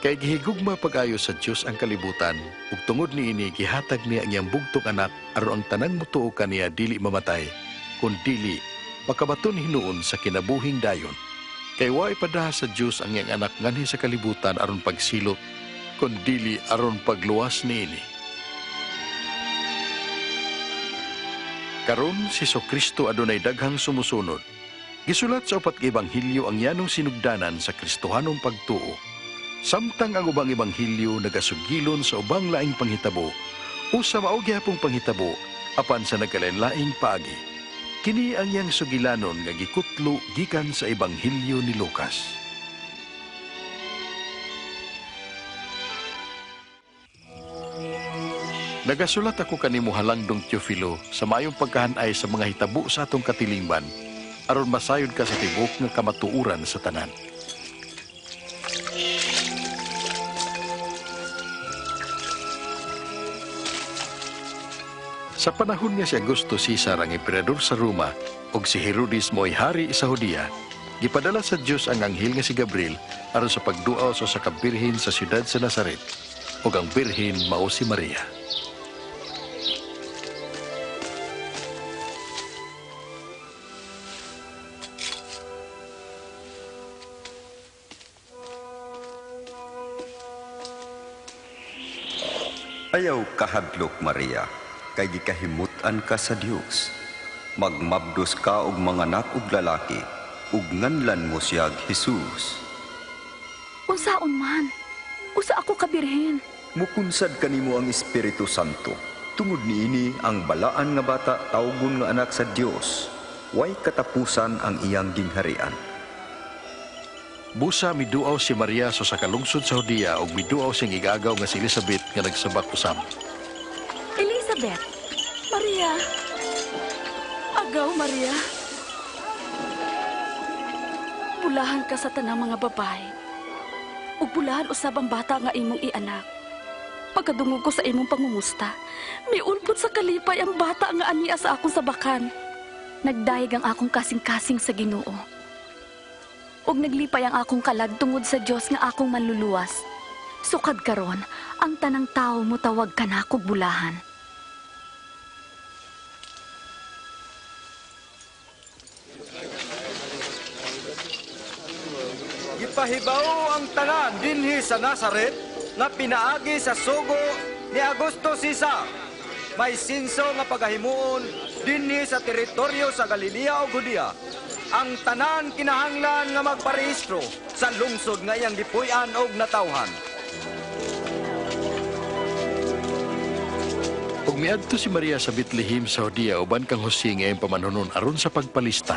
Kay gihigugma pag-ayo sa Dios ang kalibutan, ug tungod niini gihatag niya ang iyang bugtong anak aron ang tanang motuo kaniya dili mamatay, kun dili makabaton hinuon sa kinabuhing dayon. Kay wa ipadaha sa Dios ang iyang anak nganhi sa kalibutan aron pagsilot, kun dili aron pagluwas niini. Karon si Kristo adunay daghang sumusunod. Gisulat sa upat ka ebanghelyo ang yanong sinugdanan sa Kristohanong pagtuo. Samtang ang ubang ebanghelyo nagasugilon sa ubang laing panghitabo o sa mao gihapong panghitabo apan sa nagkalain-laing paagi. Kini ang iyang sugilanon nga gikutlo gikan sa ebanghelyo ni Lucas. Nagasulat ako kanimo halangdong Teofilo sa maayong pagkahanay sa mga hitabo sa atong katilingban aron masayod ka sa tibok nga kamatuuran sa tanan. Sa panahon nga si Augusto Caesar ang emperador sa Roma ug si Herodes mo'y hari sa Judea, gipadala sa Dios ang anghel nga si Gabriel aron sa pagduaw sa kabirhen sa siyudad sa Nazaret ug ang birhen mao si Maria. Ayaw kahadlok, Maria, kay gikahimutan ka sa Dios. Magmabdos ka og manganak og lalaki, ug nganlan mo siyag Jesus. Unsaon man? Usa ako kabirhen. Mukunsad kanimo ang Espiritu Santo. Tungod niini ang balaan nga bata tawgon nga anak sa Dios. Way katapusan ang iyang gingharian. Busa miduaw si Maria sa kalungsod sa Judea ug miduaw siyang igagaw nga si Elizabeth nga nagsabak usab. Elizabeth, Maria. Agaw, Maria. Bulahan ka sa tanang mga babae. Ug bulahan usab ang bata nga imong ianak. Pagkadungog ko sa imong pangumusta, miulpot sa kalipay ang bata nga ania sa akong sabakan. Nagdayeg ang akong kasing-kasing sa Ginoo. Ug naglipay ang akong kalag tungod sa Dios nga akong manluluwas. Sukad karon, ang tanang tao mo tawag ka na kog bulahan. Gipahibaw ang tanan dinhi sa Nazaret nga pinaagi sa sugo ni Augusto Caesar. May sinso nga pagahimuon dinhi sa teritoryo sa Galilea ug Judea. Ang tanan kinahanglan nga magparehistro sa lungsod nga iyang gipuy-an og natawhan. Ug miadto si Maria sa Bethlehem sa Judea uban kang Jose nga iyang pamanunon aron sa pagpalista.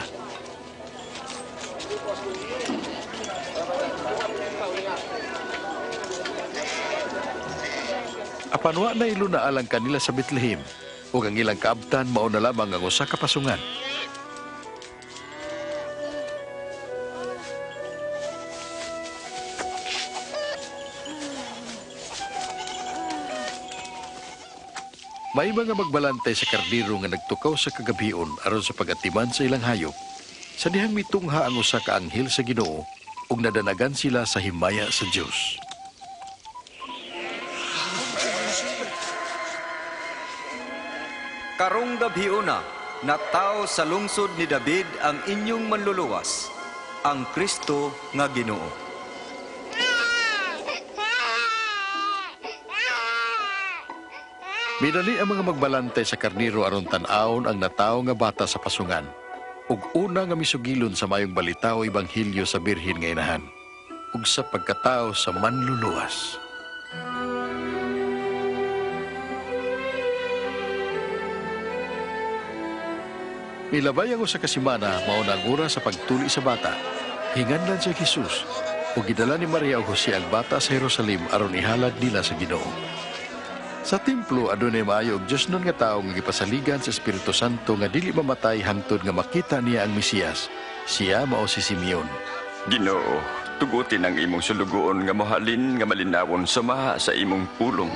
Apan wa na iluna alang kanila sa Bethlehem ug ang ilang kaabtan mao na lamang ang usa ka pasungan. May mga magbalantay sa kardiro nga nagtukaw sa kagabion aron sa pagatiman sa ilang hayop. Sa dihang mitungha ang usa ka anghel sa Ginoo ug nadanagan sila sa himaya sa Dios. Karong gabiuna, nataw sa lungsod ni David ang inyong manluluwas, ang Kristo nga Ginoo. Minali ang mga magbalantay sa karniro aron tan-awon ang natawo nga bata sa pasungan. Ug una nga misugilon sa mayong balita o ebanghelyo sa birhen nga inahan. Ug sa pagkatao sa manluluwas. Milabay ang usa ka semana mao na ang oras sa pagtuli sa bata. Hinganlan si Jesus ug gidala ni Maria ug Jose ang bata sa Jerusalem aron ihalad nila sa Ginoo. Sa templo adunay maayo og Dios nun nga tawo nga gipasaligan sa Espiritu Santo nga dili mamatay hangtod nga makita niya ang Mesiyas. Siya mao si Simeon. Ginoo, tugutin ang imong sulugoon nga mahalin nga malinawon sumaha sa imong pulong.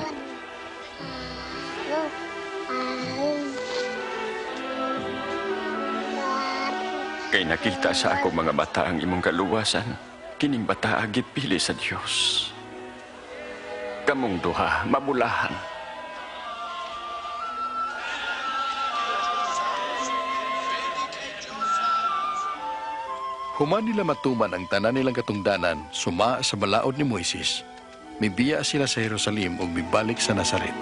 Kay nakita sa ako mga bata ang imong kaluwasan, kining bata agit pili sa Dios. Kamong duha, mabulahan. Human nila matuman ang tanan nilang katungdanan, suma sa balaod ni Moises. Mibiya sila sa Jerusalem ug mibalik sa Nazaret.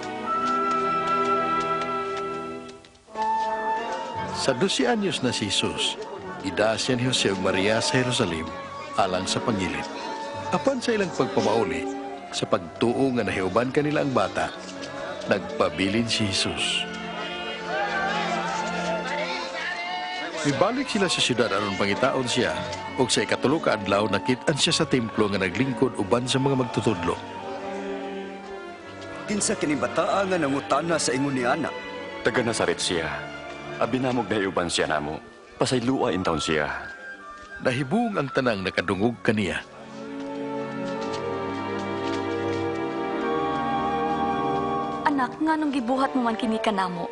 Sa 12 anyos na si Jesus, idasya ni Jose ug Maria sa Jerusalem alang sa pangilid. Apan sa ilang pagpamauli, sa pagtuo nga nahiuban kanila ang bata, nagpabilin si Jesus. Mibalik sila sa syudad aron pangitaon siya, ug sa ikatulo ka adlaw nakit-an siya sa templo nga naglingkod uban sa mga magtutudlo. Kinsa kini bataa nga nangutana sa ingon ni anak? Taga Nazaret siya. Abinamog na iuban siya namo. Pasaylua in taon siya. Nahibung ang tanang nakadungog kaniya. Anak, nga nung gibuhat mo man kini kanamo.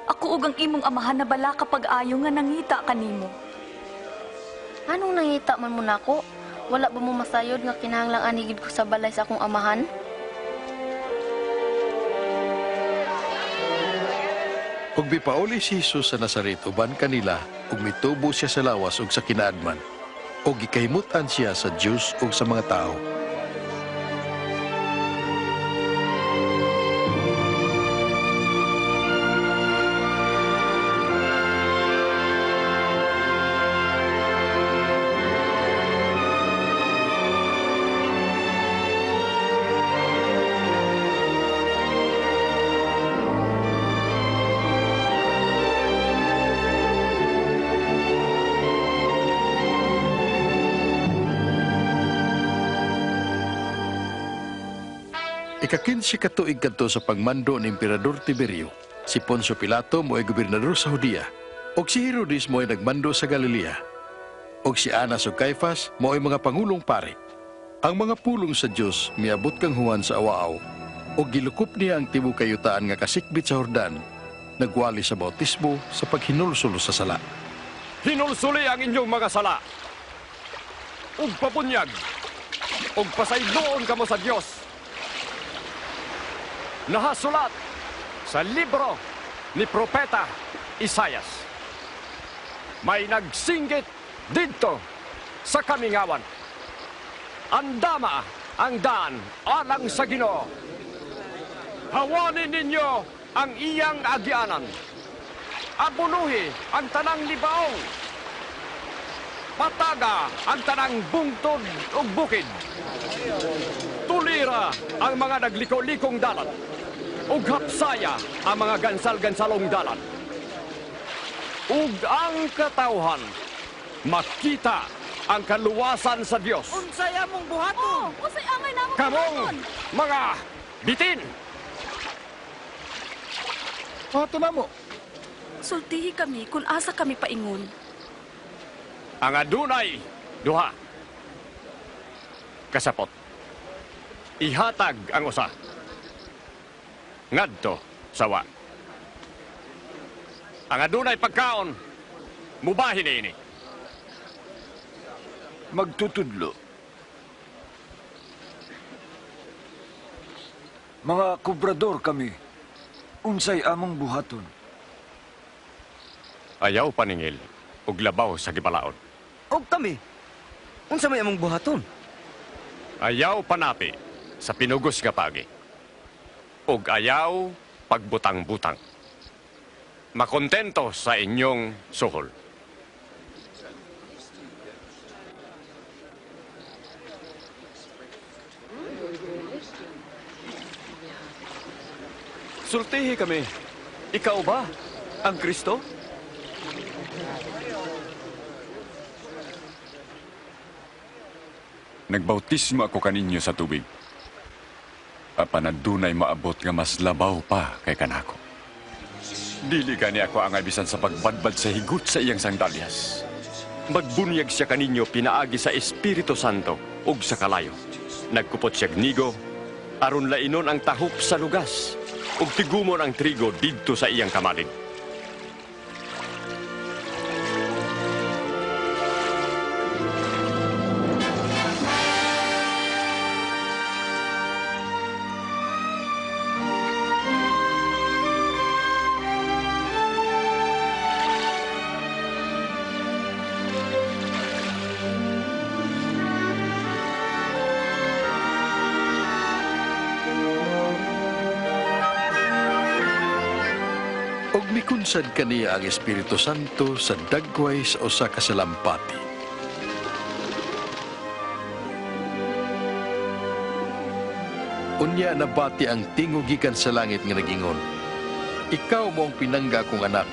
Ako ug ang imong amahan na bala kapag ayo nga nangita kanimo. Anong nangita man mo nako? Wala ba mo masayod nga kinahanglang anigid ko sa balay sa akong amahan? Ug bipauli si Jesus sa Nazaret uban kanila ug mitubo siya sa lawas ug sa kinaadman. Ug gikahimutan siya sa Dios ug sa mga tao. Ika-15 katuig kadto sa pagmando ni Emperador Tiberio, si Poncio Pilato mo'y gobernador sa Judea, ug si Herodes mo'y nagmando sa Galilea, ug si Anas ug Caifas mo'y mga pangulong pari. Ang mga pulong sa Dios miabot kang Juan sa awaaw, ug gilukop niya ang tibuok kayutaan nga kasikbit sa Jordan, nagwali sa bautismo sa paghinulsulo sa sala. Hinulsuli ang inyong mga sala. Ug pabunyag. Ug pasayloon kamo sa Dios. Nahasulat sa libro ni Propeta Isaias. May nagsinggit dito sa kamingawan. Andama ang daan alang sa Ginoo. Hawanin ninyo ang iyang agyanan. Abunuhi ang tanang libaong. Pataga ang tanang bungtod ug bukid. Tulira ang mga nagliko-likong dalan. Ug hapsaya ang mga gansal-gansalong dalan. Ug ang katawhan makita ang kaluwasan sa Dios. Unsay among buhaton? Unsay angay namo Kamong mga bitin. Pato na mo. Sultihi kami kung asa kami paingon. Ang adunay duha. Kasapot. Ihatag ang usa. Ngadto sawa. Ang adunay pagkaon mubahin ini. Magtutudlo. Mga kubrador kami, unsay among buhaton. Ayaw paningil ug labaw sa gibalaod. Og kami, unsa may among buhaton? Ayaw panati sa pinugos nga pagi. Ug ayaw pagbutang-butang. Makontento sa inyong suhol. Sultihi kami. Ikaw ba ang Kristo? Nagbautismo ako kaninyo sa tubig. Apan adunay maabot nga mas labaw pa kay kanako. Dili gani ako ang bisan sa pagbadbad sa higot sa iyang sandalyas. Magbunyag siya kaninyo pinaagi sa Espiritu Santo ug sa kalayo. Nagkupot siya gnigo, aron lainon ang tahop sa lugas, ug tigumon ang trigo didto sa iyang kamalin. Nagmikunsad kaniya ang Espiritu Santo sa dagway sa usa ka salampati. Unya nabati ang tingog gikan sa langit nga nagingon, ikaw mo ang pinangga kong anak,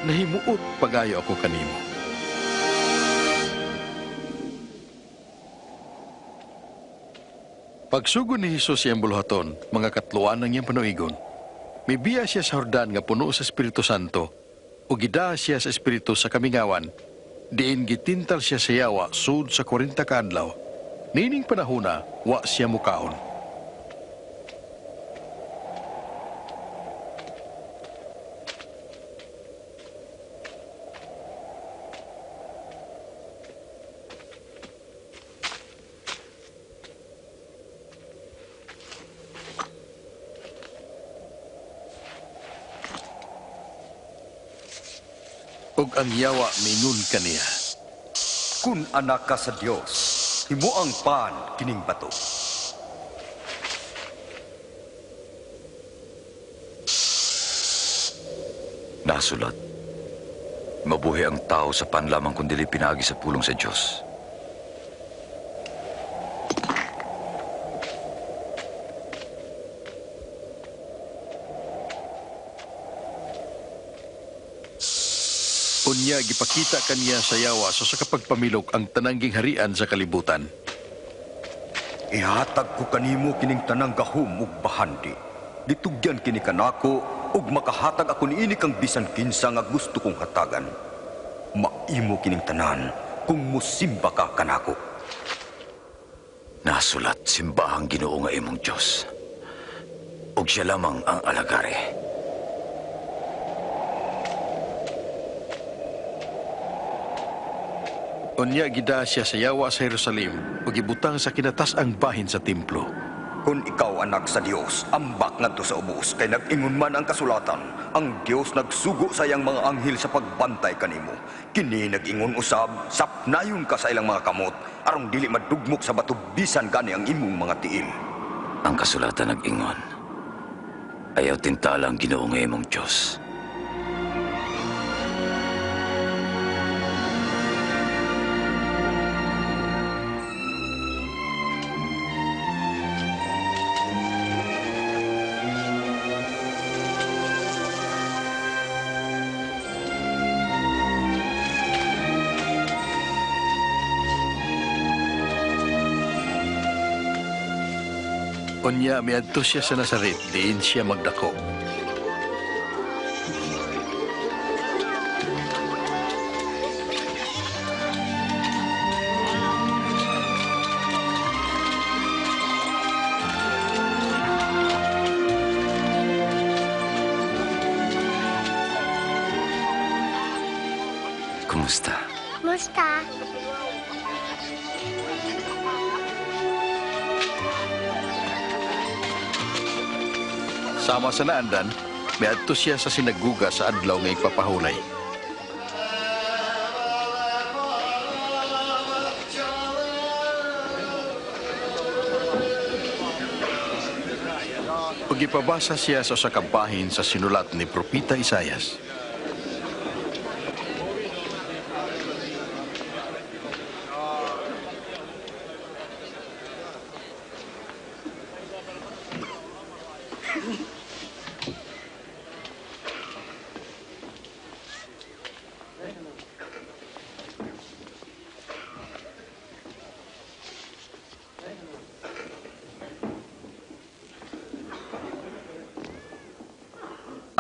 nahimuot pagayo ako kanimo. Pagsugod ni Jesus iyang buluhaton, mga katluan ng iyang panuigon, mibiya siya sa Jordan nga puno sa Espiritu Santo, o gida siya sa Espiritu sa kamingawan, diin gitintal siya sa yawa sud sa 40 ka adlaw. Nining panahona, wa siya mukaon. Ug ang yawa mingun kaniya, Kun anak ka sa Dios, himo ang pan kining bato. Nasulat, mabuhi ang tao sa pan lamang kundi pinagi sa pulong sa Diyos. Unya gipakita kaniya sa yawa so sa kapagpamilok ang tanangging harian sa kalibutan. Ihatag ko kanimo kining tanang gahum ug bahandi. Ditugyan kini kanako ug makahatag ako niini kang bisan kinsa nga gusto kong hatagan. Maimo kining tanan kung musimba ka kanako. Nasulat, simbahang Ginoo nga imong Diyos. Ug siya lamang ang alagari. Unya gida siya sa yawa sa Jerusalem ug gibutang sa kinatas-ang bahin sa templo. Kung ikaw anak sa Dios, ambak ngadto sa ubos kay nag-ingon man ang kasulatan, ang Dios nagsugo sa iyang mga anghel sa pagbantay kanimo. Kini nag-ingon usab, sapnayon ka sa ilang mga kamot, aron dili madugmok sa bato bisan gani ang imong mga tiil. Ang kasulatan nag-ingon, ayaw tintala ang Ginoo nga imong Diyos. Unya miadto siya sa Nazaret, diin siya magdako. Kumusta? Kumusta? Sama sa naandan, miadto siya sa sinaguga sa adlaw nga ipapahulay. Ug ipabasa siya sa usa ka bahin sa sinulat ni Propeta Isayas.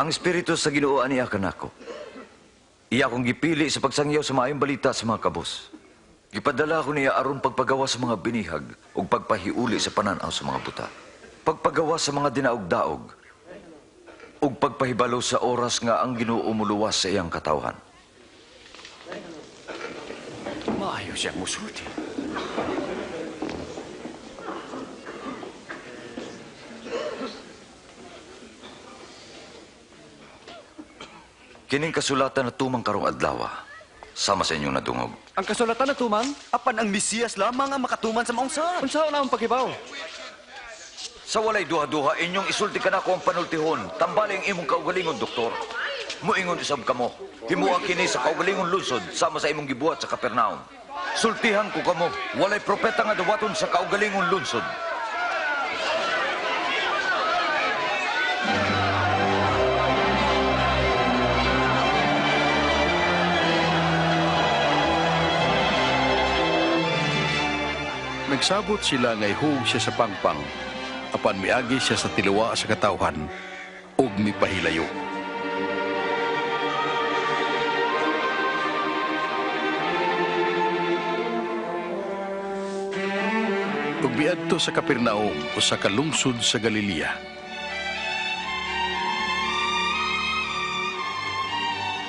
Ang Espiritu sa Ginoo aniya kanako. Iya akong gipili sa pagsangyaw sa maayong balita sa mga kabus. Gipadala ko niya aron pagpagawa sa mga binihag ug pagpahiuli sa pananaw sa mga buta. Pagpagawa sa mga dinaog-daog ug pagpahibalo sa oras nga ang Ginoo muluwas sa iyang katawhan. Maayo siyang musulti. Kining kasulatan na tumang karong adlaw, sama sa inyong nadungog. Ang kasulatan na tumang, Apan ang Mesiyas lamang ang makatuman sa maungsa. unsa na ang pagibaw? Sa walay duha-duha, inyong isulti ka na ko ang panultihon. Tambali ang imong kaugalingon, doktor. Muingon isab kamo. Himuang kini sa kaugalingon lungsod sama sa imong gibuhat sa Kapernaum. Sultihan ko kamo, walay propeta nga dawaton sa kaugalingon lungsod. Nagsabot sila nga ihug siya sa pangpang, apan miagi siya sa tiluwa sa katawhan, ug mipahilayo. Ug miadto sa Kapernaum o sa kalungsod sa Galilea.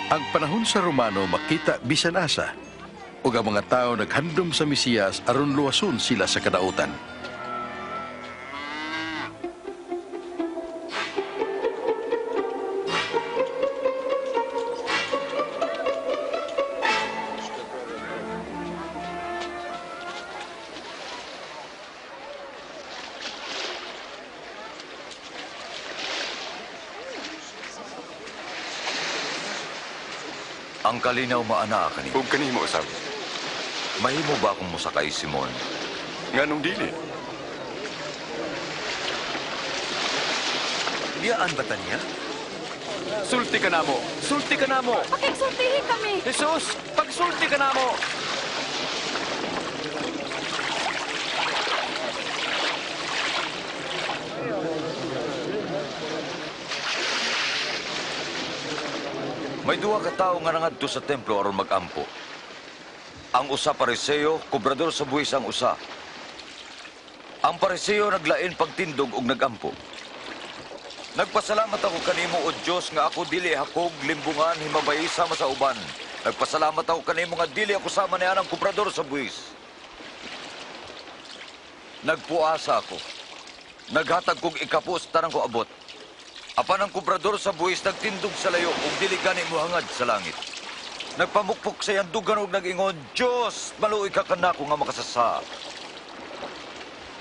Ang panahon sa Romano makita bisan asa, ug ang mga tao naghandom sa Mesiyas aron luwason sila sa kadautan. Ang kalinaw maana ka ni. Ug kanimo usab. Mahimo ba akong musakay, Simon? Nganong dili? Diyaan ba taniya? Sulti ka namo! Sulti ka namo! Pakigsultihin kami! Jesus, pagsulti ka namo! May duwa ka tao nga nangadto sa templo aron magampo. Ang usa pariseo, kobrador sa buwis ang usa. Ang pariseo naglain pagtindog ug nagampo. Nagpasalamat ako kanimo o Dios nga ako dili hakog limbungan himabay sama sa uban. Nagpasalamat ako kanimo nga dili ako sama ni anang kobrador sa buwis. Nagpuasa ako. Naghatag kog ikapo sa tanang ko abot. Apan ang kobrador sa buwis nagtindog sa layo ug dili gani mohangad sa langit. Nagpamukpok sa iyang dugan ug nag-ingon, Diyos, maluoy ka kanako nga makasasa.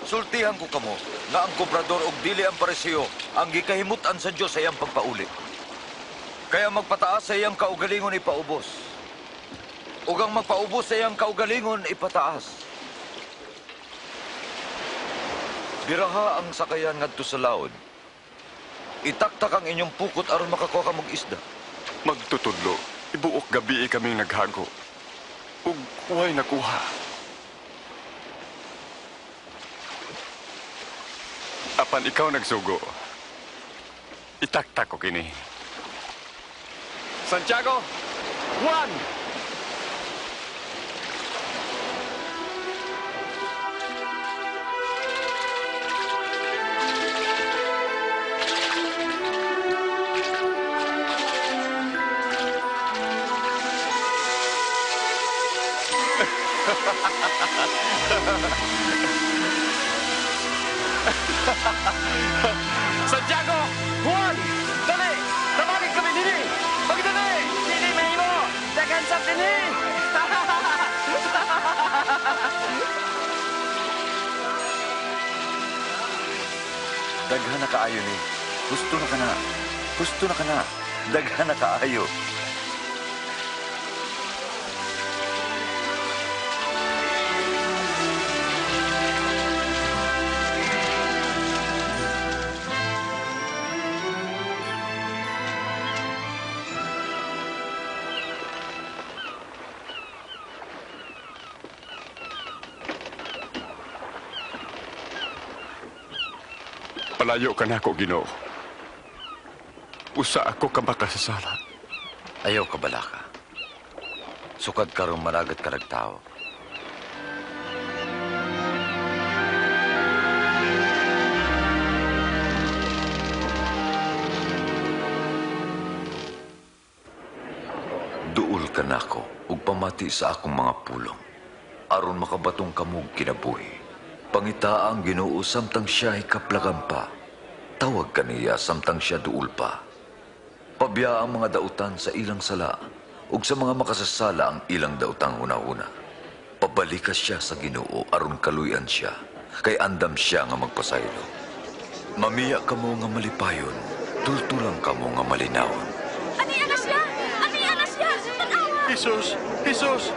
Sultihan ko kamo nga ang kobrador ug dili ang pariseo ang gikahimutan sa Dios sa iyang pagpauli. Kaya magpataas sa iyang kaugalingon ipaubos. Ug ang magpaubos sa iyang kaugalingon ipataas. Biraha ang sakayan ngadto sa laod. Itaktak ang inyong pukot aron makakuha ka mong isda. Magtutudlo, ibuok gabi kaming naghago. Ug way nakuha. Apan ikaw nagsugo. Itaktak ko kini. Santiago, Juan! Santiago! Juan! Dali! Tawagin kami dini! Pagdali! Dini mahimo! Dagan sa dini! Daghan na kaayo ni. Gusto na ka na. Gusto na ka na. Daghan na kaayo. Palayo ka na ako, Ginoo. Usa ako ka makasasala. Ayaw ka bala ka. Sukad ka rin managat ka nagtao. Duol ka na ako ug pamati sa akong mga pulong. Aron makabatong kamog kinabuhi. Pangita ang Ginoo samtang siya hikaplagan pa. Tawag kaniya samtang siya duol pa. Pabya ang mga dautan sa ilang sala, ug sa mga makasasala ang ilang dautang una-una. Pabalikas siya sa Ginoo aron kaluyan siya, kay andam siya nga magpasaylo. Mamiya kamo nga malipayon, tultulang kamo nga malinawon. Ani anak Jesus! Jesus!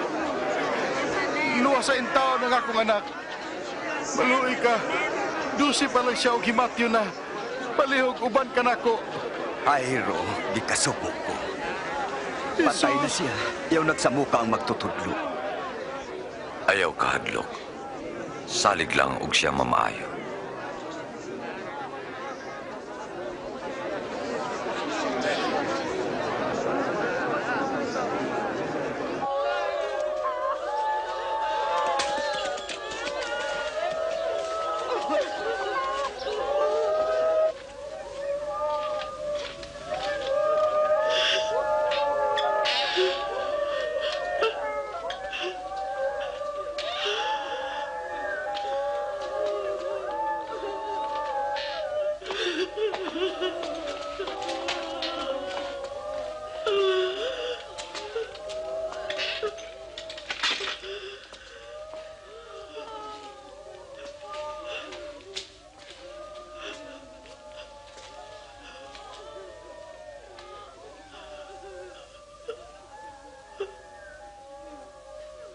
Luwa sa intaw ng akong anak. Maluoy ka. Dusi pa lang siya o himatyo na. Palihog, uban ka nako. Ayro, di kasuko ko. Patay na siya. Yaw nagsamuka ang magtutudlo. Ayaw kahadlok. Salig lang og siya mamaayo.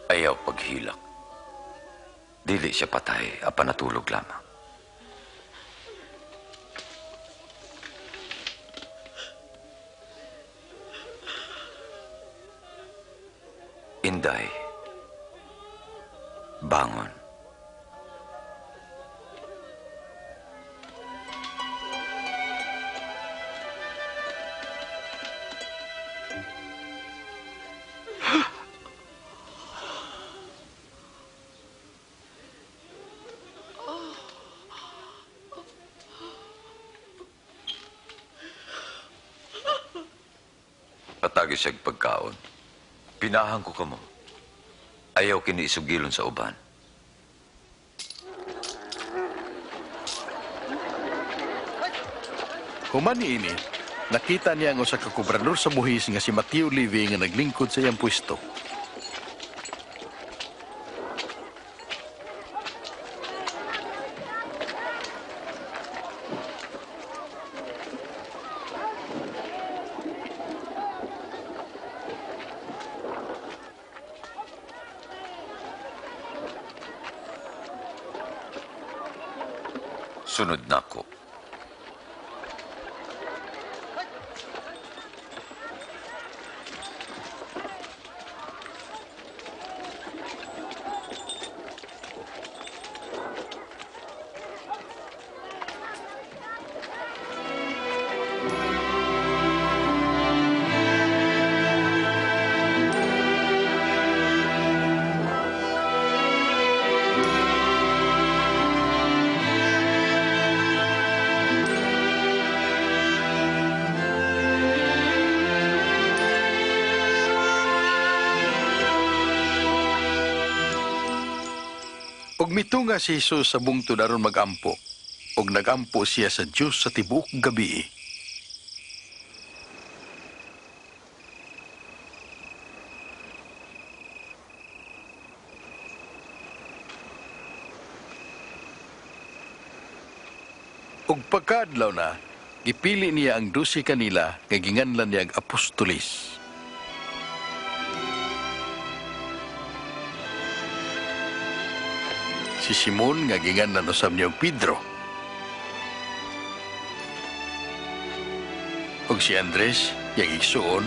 Ayaw paghilak. Dili siya patay, apan natulog lamang. Inday, bangon. Patagi siyag pagkaon. Pinahan ko kamo. Ayaw kini isugilon sa uban. Human ini, nakita niya ang usa ka kubrador sa buhis nga si Mateo Living nga naglingkod sa iyang pwesto. Sunod na ko. Og mitunga si Jesus sa bungtod aron magampo, og nagampo siya sa Dios sa tibuok gabi. Og pagkaadlaw na, gipili niya ang 12 kanila nga ginganlan niya apostolis. Si Simon nga ginganlan usab niya og Pedro. Og si Andres, yang igsuon.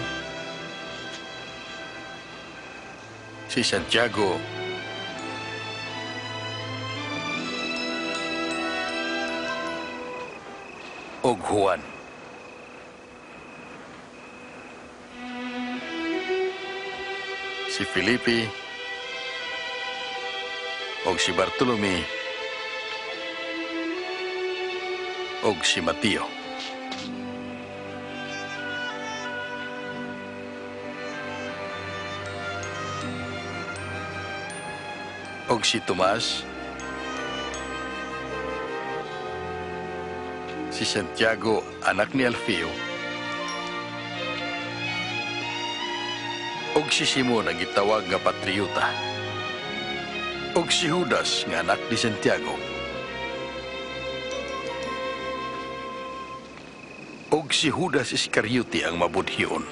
Si Santiago. Og Juan. Si Felipe. Og si Bartolome, og si Mateo. Og si Tomas, si Santiago, anak ni Alfeo, og si Simon ang gitawag nga Patriota. Og si Judas nga anak ni Santiago. Og si Judas Iscariote ang mabudhiyon.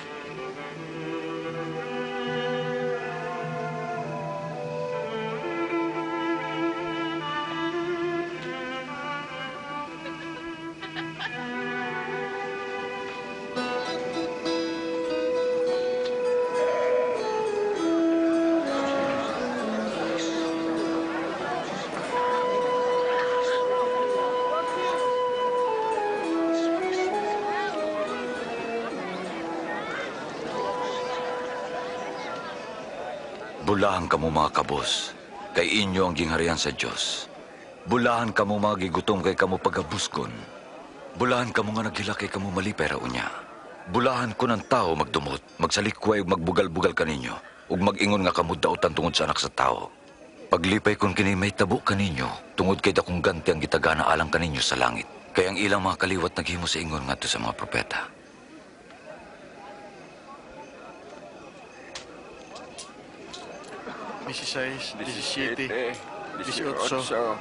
Bulahan kamo mga kabos, kay inyo ang gingharian sa Dios. Bulahan kamo mga gigutom kay kamo pagabuskon. Bulahan kamo nga naghila kay kamo malipay ra unya. Bulahan ko ng tao magdumot, magsalikway ug magbugal-bugal kaninyo, ug mag-ingon nga kamo daotan tungod sa anak sa tao. Paglipay kon kini may tabo kaninyo, tungod kay dakong ganti ang gitagana alang kaninyo sa langit. Kay ang ilang mga kaliwat naghimo sa ingon ngadto sa mga propeta. Disisays, 17, 18,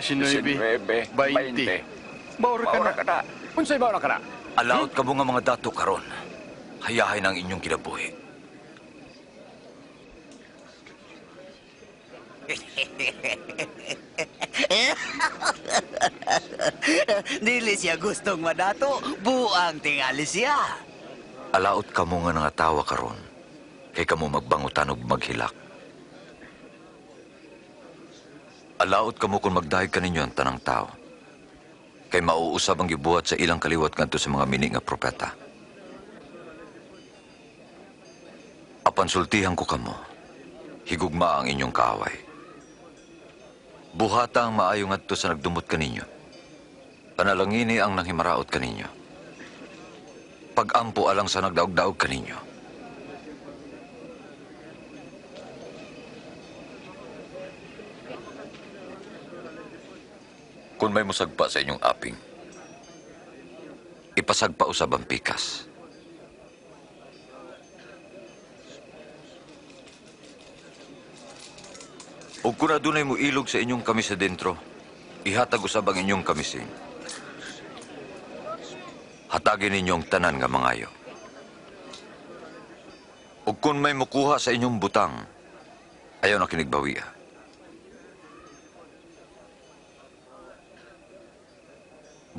19, 20. Maura ka na. Unsay maura ka na? Alaot kamo nga mga dato karon. Hayahay ang inyong kinabuhi. Dili siya gustong madato, buang tingali siya. Alaot kamo nga nangatawa karon. Kay kamo magbangutan ug maghilak. Alaot kamo kung magdahig kaninyo ang tanang tao. Kay mauusab ang gibuhat sa ilang kaliwat ngadto sa mga mini nga propeta. Apan sultihan ko kamo, higugma ang inyong kaaway. Buhata ang maayo ngadto sa nagdumot kaninyo. Panalangini ang nanghimaraot kaninyo. Pagampo alang sa nagdaog-daog kaninyo. Kung may musagpa sa inyong aping, ipasagpa usab ang pikas. O kung adunay mo ilog sa inyong kamis sa dentro, ihatag usab ang inyong kamising. Hatagin ninyong tanan nga mangayo. O kung may mukuha sa inyong butang, ayaw na kinigbawiya.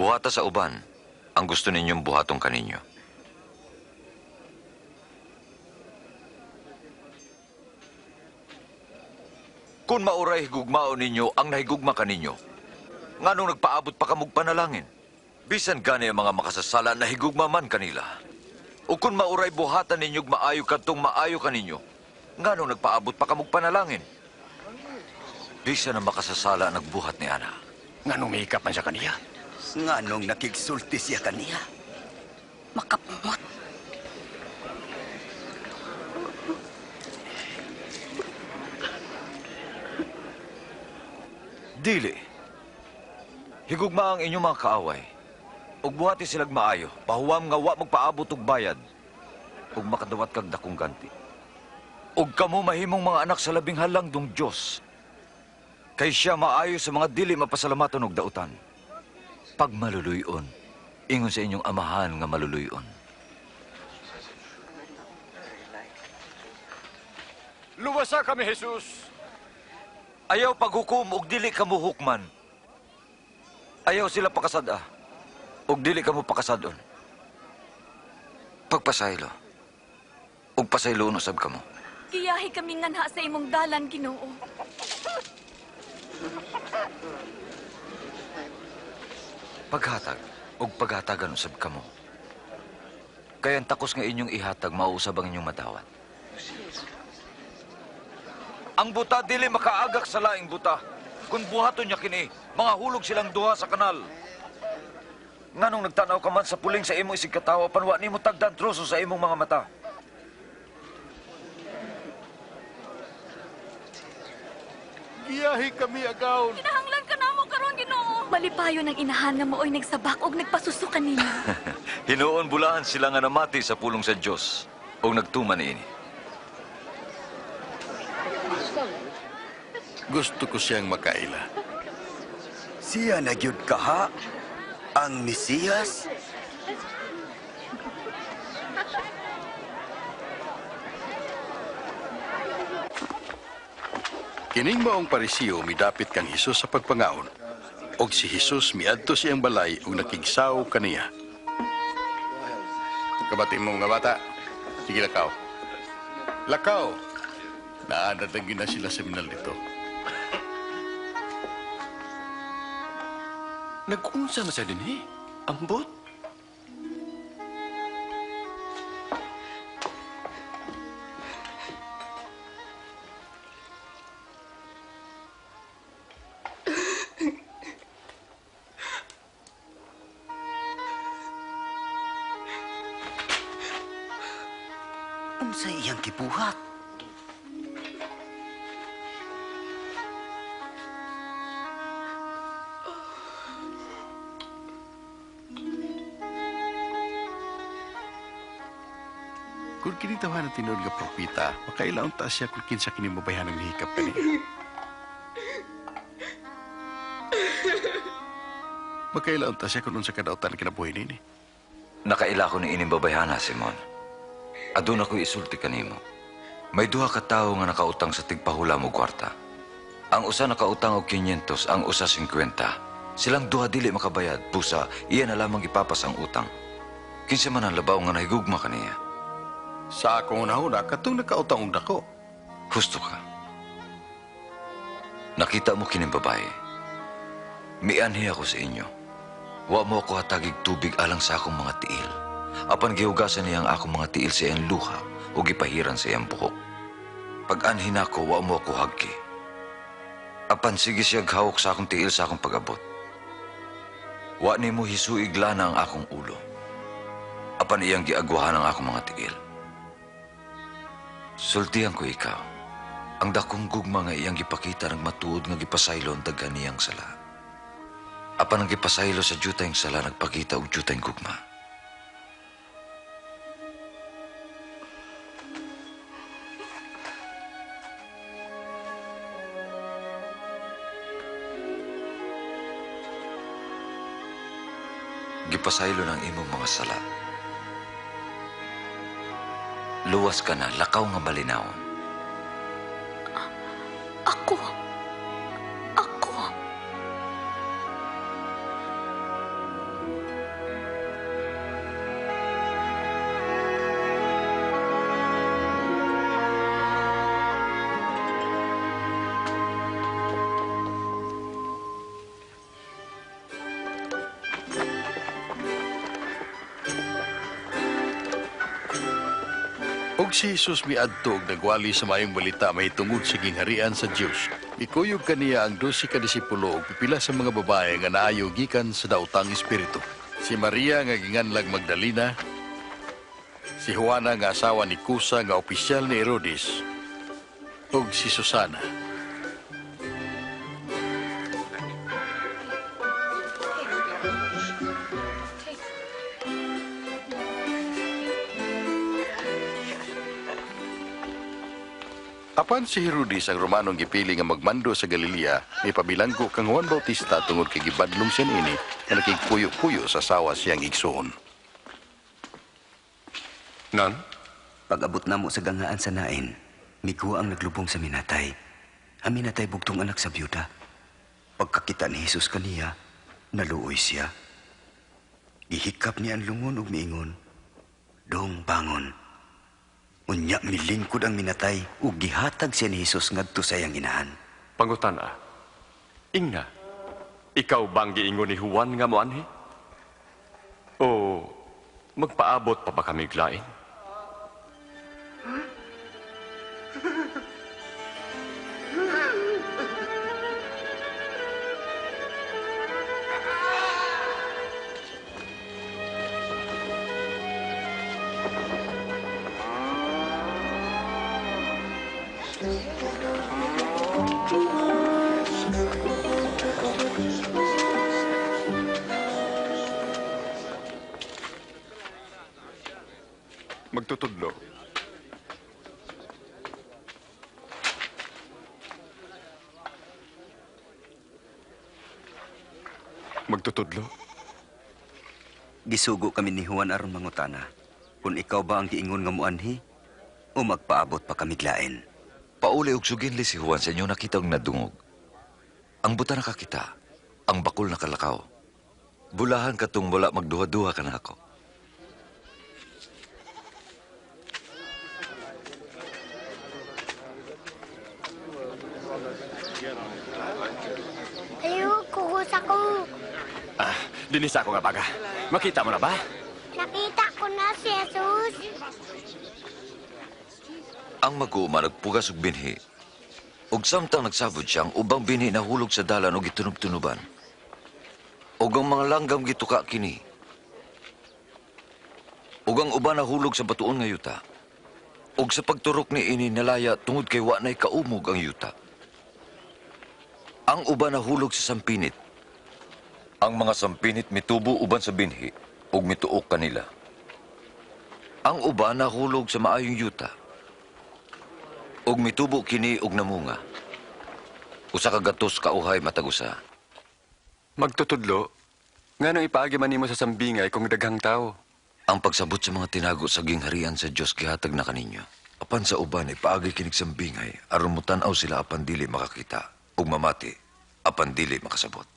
Buhata sa uban, ang gusto ninyong buhatong kaninyo. Kung mauray higugmao ninyo ang nahigugma kaninyo, nganong nagpaabot pa kamog panalangin? Bisan gani ang mga makasasala na higugma man kanila. O kung mauray buhatan ninyong maayo kadtong maayo kaninyo, nganong nagpaabot pa kamog panalangin? Bisan ang makasasala nagbuhat ni Ana. Nganong may ikapan sa kaniya? Nganong nakigsulti siya kaniya? Makapungot. Dili. Higugma ang inyong mga kaaway. Ug buhati silag maayo, pahuwam nga wa magpaabot og bayad. Ug makadawat kag dakong ganti. Ug kamo mahimong mga anak sa labing halang dong Dios. Kay siya maayo sa mga dili mapasalamatan og dautan. Pag maluluyon, ingon sa inyong amahan nga maluluyon. Luwasa kami, Jesus. Ayaw paghukom ug dili kamo hukman. Ayaw sila pakasada. Ug dili kamo pakasadon. Pagpasaylo. Ug pasayloon usab kamo. Giyahi kami nganha sa imong dalan, Ginoo. Paghatag ug paghatagan usab kamo. Kay ang takos nga inyong ihatag mauusab ang inyong madawat. Ang buta dili makaagak sa laing buta. Kung buhaton niya kini, mga hulog silang duha sa kanal. Nganong nagtanaw ka man sa puling sa imong isig katawa, panwa nimo tagdan troso sa imong mga mata. Giyahi kami agaw. Kinahanglan ka namo karon, Ginoo. Malipayon ang inahan nga mooy nagsabak og nagpasusukan ninyo. Hinuon bulahan sila nga namati sa pulong sa Dios o nagtuman niini. Gusto ko siyang makaila. Siya na gyud kaha ang Mesiyas? Kining maong parisiyo midapit kang Hesus sa pagpangaon. Og si Hesus miadto siyang balay ug nakigsaw kaniya. Kabati mo nga bata. Sige lakaw. Lakaw. Naadadagin na sila sa minal dito. Nag-unsa na sa dinhi? Ambot? Unsa iyang gibuhat? Kung kinitawa na tinuod nga propita, makailaon ta siya kung kinsa kini mabayhan ng hikap kani. Makailaon ta siya kung unsa kadautan kinabuhi nini. Nakaila ko ni ining babayhana, Simon. Aduna ko isulti kanimo. May duha ka tawo nga nakautang sa tigpahula mo kwarta. Ang usa nakautang og 500, ang usa 50. Silang duha dili makabayad, busa iya na lamang ipapas ang utang. Kinsa man ang labaw nga nahigugma kaniya. Sa akong una-una, katong nakautang og dako. Husto ka. Nakita mo kining babae. Mianhi ako sa inyo. Wa mo ako hatagig tubig alang sa akong mga tiil. Apan gihugasan niya ang akong mga tiil sa iyang luha o gipahiran sa iyang buhok. Pag-anhin ako, wa mo ako hagki. Apan sige siya hawak sa akong tiil sa akong pag-abot. Wa ni mo hisuig lana ang akong ulo. Apan iyang giagwahan ang akong mga tiil. Sultihan ko ikaw. Ang dakong gugma nga iyang gipakita ng matuod nga gipasaylo ang daghan niyang sala. Apan ang gipasaylo sa jutayng sala nagpakita og jutayng gugma. Gipasaylo ng imong mga sala. Luwas ka na, lakaw nga malinawon. Ako. Og si Jesus miadto og nagwali sa maayong balita mahitungod sa gingharian sa Dios. Ikuyog kaniya ang 12 ka disipulo ug pipila sa mga babae nga naayo gikan sa daotang espiritu. Si Maria nga ginganlag Magdalena, si Juana nga asawa ni Kusa nga opisyal ni Herodes, ug si Susana. Apan si Herodes ang Romanong gipili nga magmando sa Galilea, may pabilanggo kang Juan Bautista tungod kay gibadlong siya niini nga nakigpuyo-puyo sa asawa siyang igsoon. Nan? Pag-abot na mo sa gangaan sa nain, miguwa ang naglubong sa minatay. Ang minatay bugtong anak sa byuda. Pagkakita ni Jesus kaniya, naluoy siya. Ihikap niya ang lungon ug miingon, "Dong bangon." Unya milingkod ang minatay ug gihatag siya ni Jesus ngadto sa iyang inahan. Pangutana, Ingna, ikaw bang giingon ni Juan nga moanhi? O magpaabot pa ba kami glain? Magtutudlo. Magtutudlo? Gisugo kami ni Juan aron mangutana. Kung ikaw ba ang giingon nga muanhi o magpaabot pa kami glain. Pauli og suginli si Juan sa inyo nakita og nadungog. Ang buta nakakita, ang bakol nakalakaw. Bulahan katong wala magduha-duha ka na ako. Ayaw, kukus ako. Dinis ako nga baga. Makita mo na ba? Nakita ko na si Jesus. Ang mag-uuma nagpugas og binhi. Ug samtang nagsabot siyang ubang binhi nahulog sa dalan og gitunog-tunuban. Ug ang mga langgam gituka kini. Ug ang uban nahulog sa batuon nga yuta. Og sa pagturok ni ini nalaya tungod kay wa na'y kaumog ang yuta. Ang uban nahulog sa sampinit. Ang mga sampinit mitubo uban sa binhi ug mituok kanila. Ang uban nahulog sa maayong yuta. Ug mitubo kini og namunga. Usa ka gatos kauhay matagusa. Magtutudlo, ngano ipaagi man nimo sa sambingay kung daghang tao? Ang pagsabot sa mga tinago sa gingharian sa Dios gihatag na kaninyo. Apan sa uban ipaagi kinig sambingay aron mutanaw sila apan dili makakita ug mamati apan dili makasabot.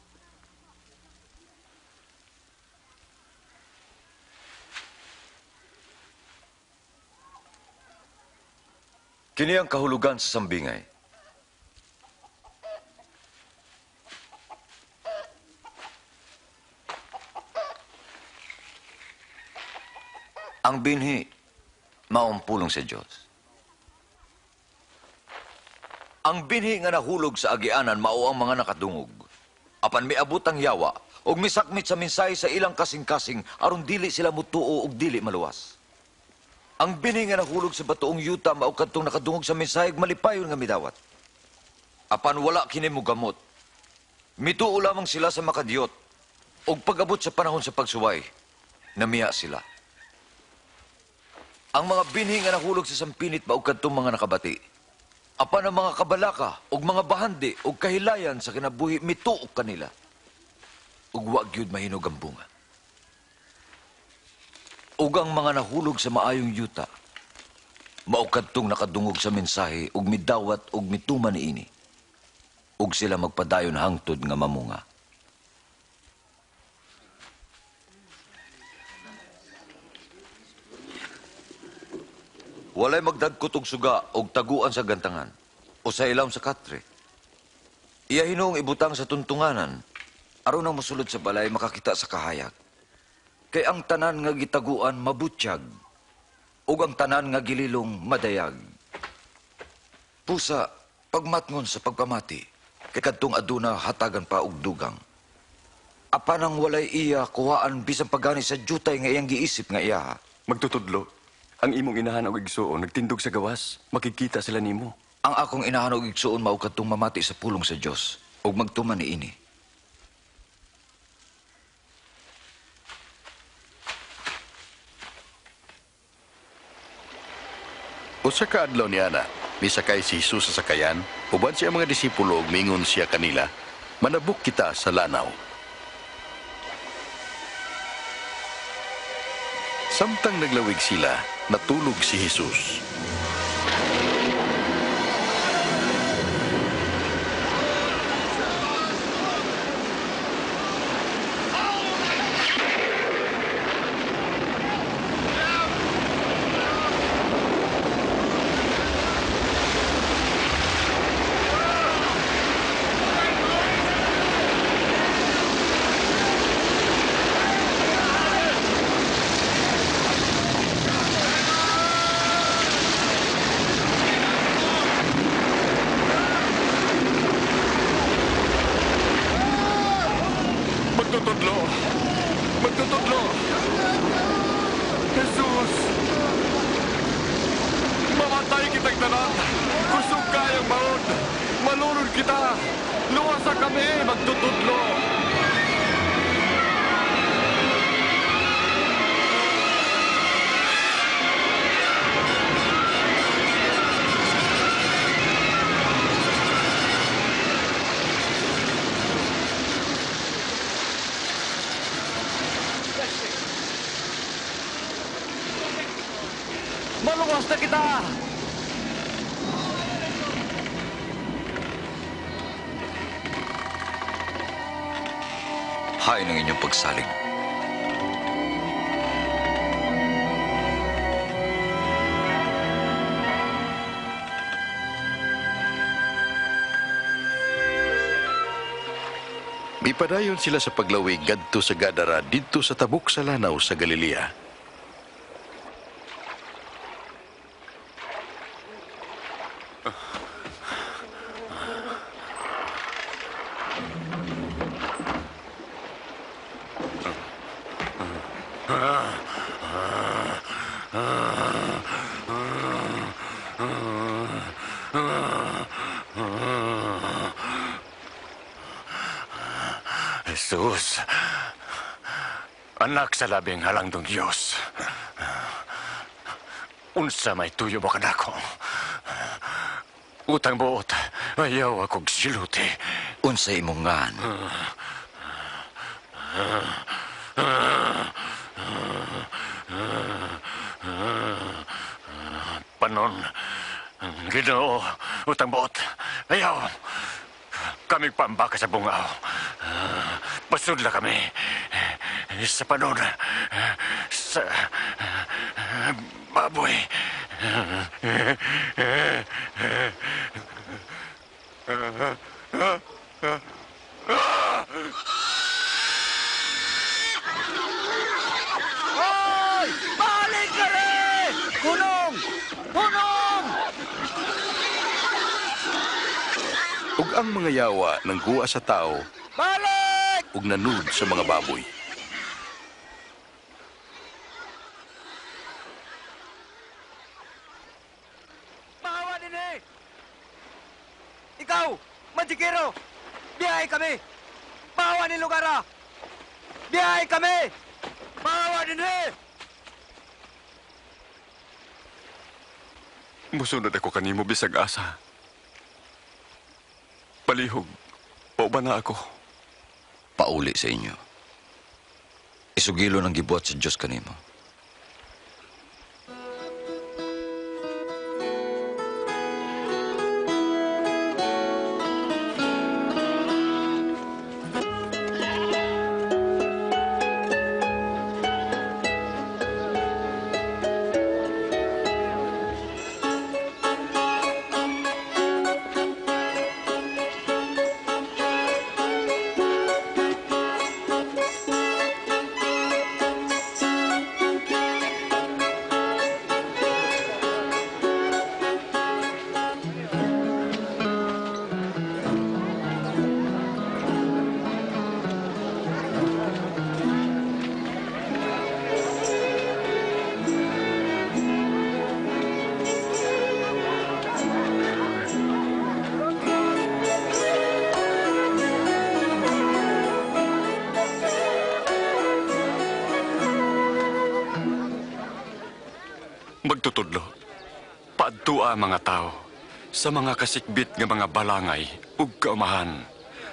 Kini ang kahulugan sa sambingay. Ang binhi, maumpulong sa Diyos. Ang binhi nga nahulog sa agianan, mao ang mga nakadungog. Apan miabot ang yawa, ug misakmit sa minsay sa ilang kasing-kasing, aron dili sila mutuo ug dili maluwas. Ang binhi nga nahulog sa batuong yuta, mao kadtong nakadungog sa minsay, ug malipayon nga midawat. Apan wala kini mo gamot. Mituo lamang sila sa makadiyot, ug pag-abot sa panahon sa pagsuway, namiya sila. Ang mga binhi nga nahulog sa sampinit maug kadtong mga nakabati. Apan ang mga kabalaka ug mga bahandi ug kahilayan sa kinabuhi mituok kanila. Ug wa gyud mahinog ang bunga. Ug ang mga nahulog sa maayong yuta maug kadtong nakadungog sa mensahe ug midawat ug mituman niini. Ug sila magpadayon hangtod nga mamunga. Walay magdagkot og suga og taguan sa gantangan o sa ilaw sa katre. Iya hinuong ibutang sa tuntunganan aron ang mosulod sa balay makakita sa kahayag. Kay ang tanan nga gitaguan mabutyag ug ang tanan nga gililong madayag. Pusa pagmatngon sa pagpamati kay kadtong aduna hatagan pa og dugang. Apan ang walay iya kuhaan bisan pagani sa jutay nga iyang giisip nga iya. Magtutudlo. Ang imong inahan og igsuon nagtindog sa gawas, makikita sila nimo. Ang akong inahan og igsuon mao kadtong mamati sa pulong sa Dios ug magtuman niini. Usa ka adlaw niana, misakay si Jesus sa sakayan, uban siya mga disipulo ug mingon siya kanila, manabuk kita sa lanaw. Samtang naglawig sila, natulog si Jesus. Magtutudlo! Jesus! Mamatay kitang tanan! Kusog kayang maod! Malunod kita! Luwasa kami! Magtutudlo! Maluwas na kita! Hain ang inyong pagsalig. Mipadayon sila sa paglawig ngadto sa Gadara didto sa tabok sa lanaw sa Galilea. Jesus, anak sa labing halangdong Diyos. Unsa may tuyo mo kanako. Utang buot, ayaw akong siluti. Unsa imong ngan? Panon, Ginoo, utang buot, ayaw. Kami pambaka sa bungaw. Pasudla kami. Sa panon, sa baboy. Hoy! Balik ka rin! Punong! Punong! Ug ang mga yawa nang guwa sa tao Balik! ug nanud sa mga baboy. Mahawa din eh! Ikaw, Mantikero! Biyahe kami! Mahawa ni Lugara! Biyahe kami! Mahawa din eh! Musunod ako kanimo bisag asa. Palihog, pauba na ako. Pauli sa inyo. Isugilo ng gibuhat sa Diyos kanimo. Magtutudlo, paadtua ang mga tao sa mga kasikbit nga mga balangay ug kaumahan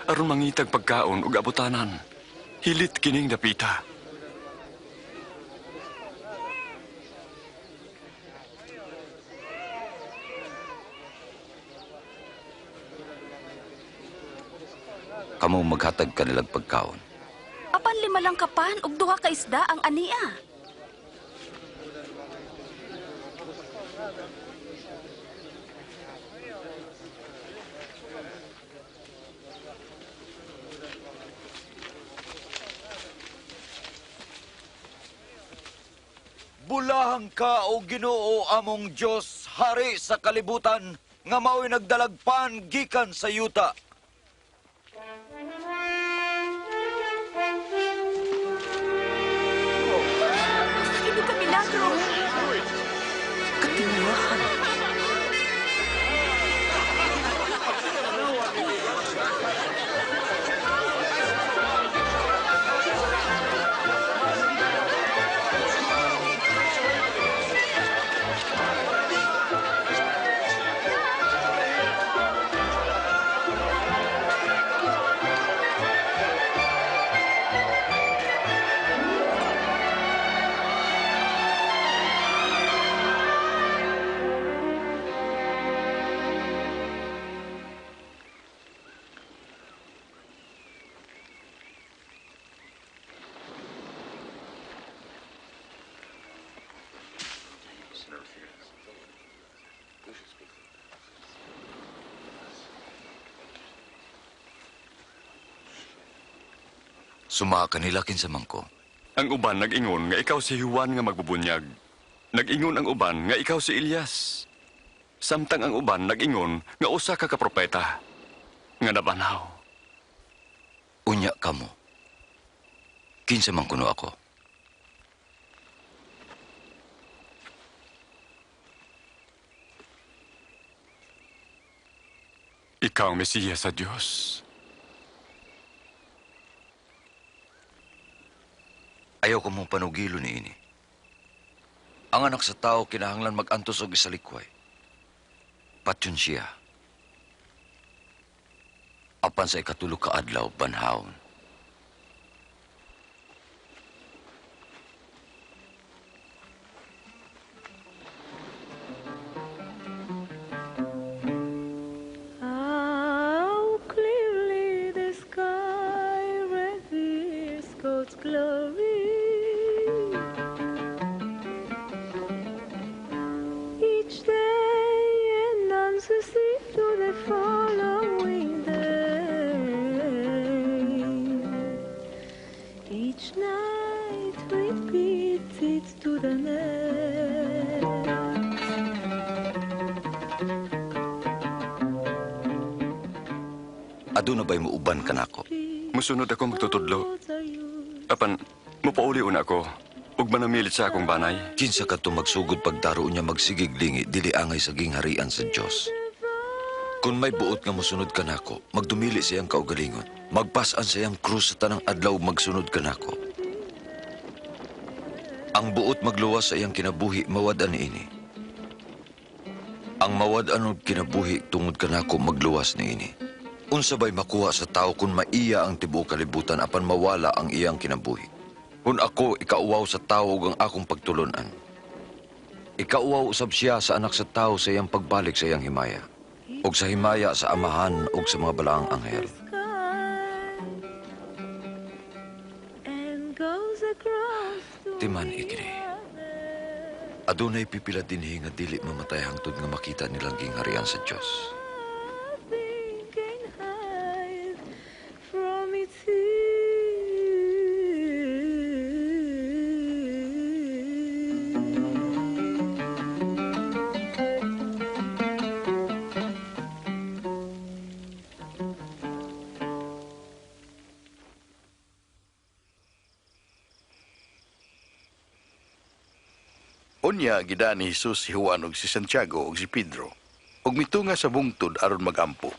aron mangitag pagkaon ug abutanan. Hilit kining dapita. Kamo maghatag kanilang pagkaon. Apan 5 lang kapan ug 2 ka isda ang ania. Bulahan ka o Ginoo among Diyos, hari sa kalibutan, nga mao'y nagdalagpan gikan sa yuta. Hindi ka milagro. Katinuhan. Sumaka nila kinsamang ko. Ang uban nag-ingon nga ikaw si Juan nga magbubunyag. Nag-ingon ang uban nga ikaw si Elias. Samtang ang uban nag-ingon nga usa ka kapropeta nga nabanaw. Unya kamo. Kinsamang kuno ako. Ikaw ang Mesiyas sa Diyos. Ayaw ko mong panugilo ni ini. Ang anak sa tao kinahanglan mag-antos og isalikway. Patyon siya. Apan sa ikatulo ka adlaw banhaon. How clearly the sky reveals God's glory. Each day announces it to the following day. Each night repeats it to the next. Aduna ba'y muuban ka nako? Musunod ako magtutudlo. Apan, mupauli una ako. Ug manamilit sa akong banay. Kinsa ka to magsugod pagdaro niya magsigig lingi dili angay sa gingharian sa Dios. Kung may buot nga mosunod ka nako, magdumili siyang kaugalingon. Magpasan siyang krus sa tanang adlaw magsunod ka nako. Ang buot magluwas sa iyang kinabuhi mawad-an ini. Ang mawad-an og kinabuhi tungod ka nako magluwas ni ini. Unsa ba'y makuha sa tao kung maiya ang tibuok kalibutan apan mawala ang iyang kinabuhi? Kung ako ikauwaw sa tao ug ang akong pagtulunan. Ikauwaw usab siya sa anak sa tao sa iyang pagbalik sa iyang himaya. Ug sa himaya sa amahan ug sa mga balaang anghel. Timan ikini. Adunay pipila dinhi nga dili mamatay hangtod nga makita nilang gingharian sa Dios. Unya gidaan ni Jesus si Juan ug si Santiago ug si Pedro ug mitunga sa bungtod aron magampo.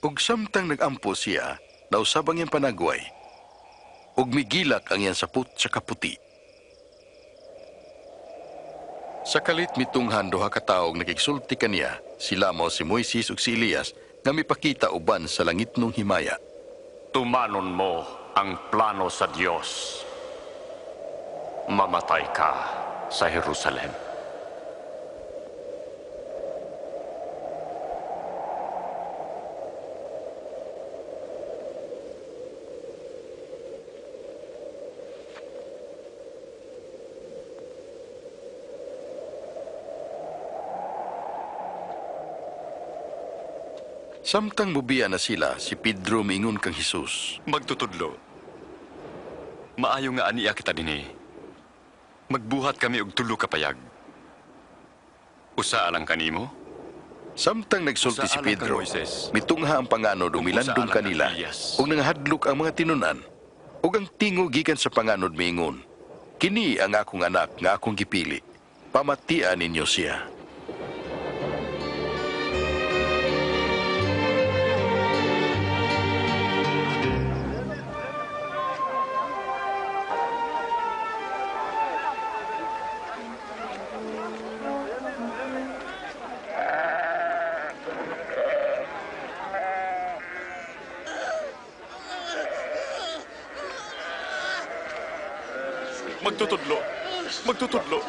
Ug samtang nagampo siya, nausabang iyang panagway ug migilak ang iyang saput sa kaputi. Sa kalit mitunghan duha ka tawo nagigsulti kaniya, sila mo si Moises ug si Elias nga mipakita uban sa langitnong himaya. Tumanon mo ang plano sa Diyos. Mamatay ka sa Jerusalem. Samtang mubiya na sila, si Pedro miingon kang Jesus. Magtutudlo. Maayo nga aniya kita dinhi. Magbuhat kami og tulo ka payag. Usa alang kanimo? Samtang nagsulti si Pedro, mitungha ang panganod umilandong kanila ug nangahadlok ang mga tinunan ug ang tingo gikan sa panganod miingon. Kini ang akong anak nga akong gipili. Pamatian ninyo siya. Magtutudlo. Magtutudlo.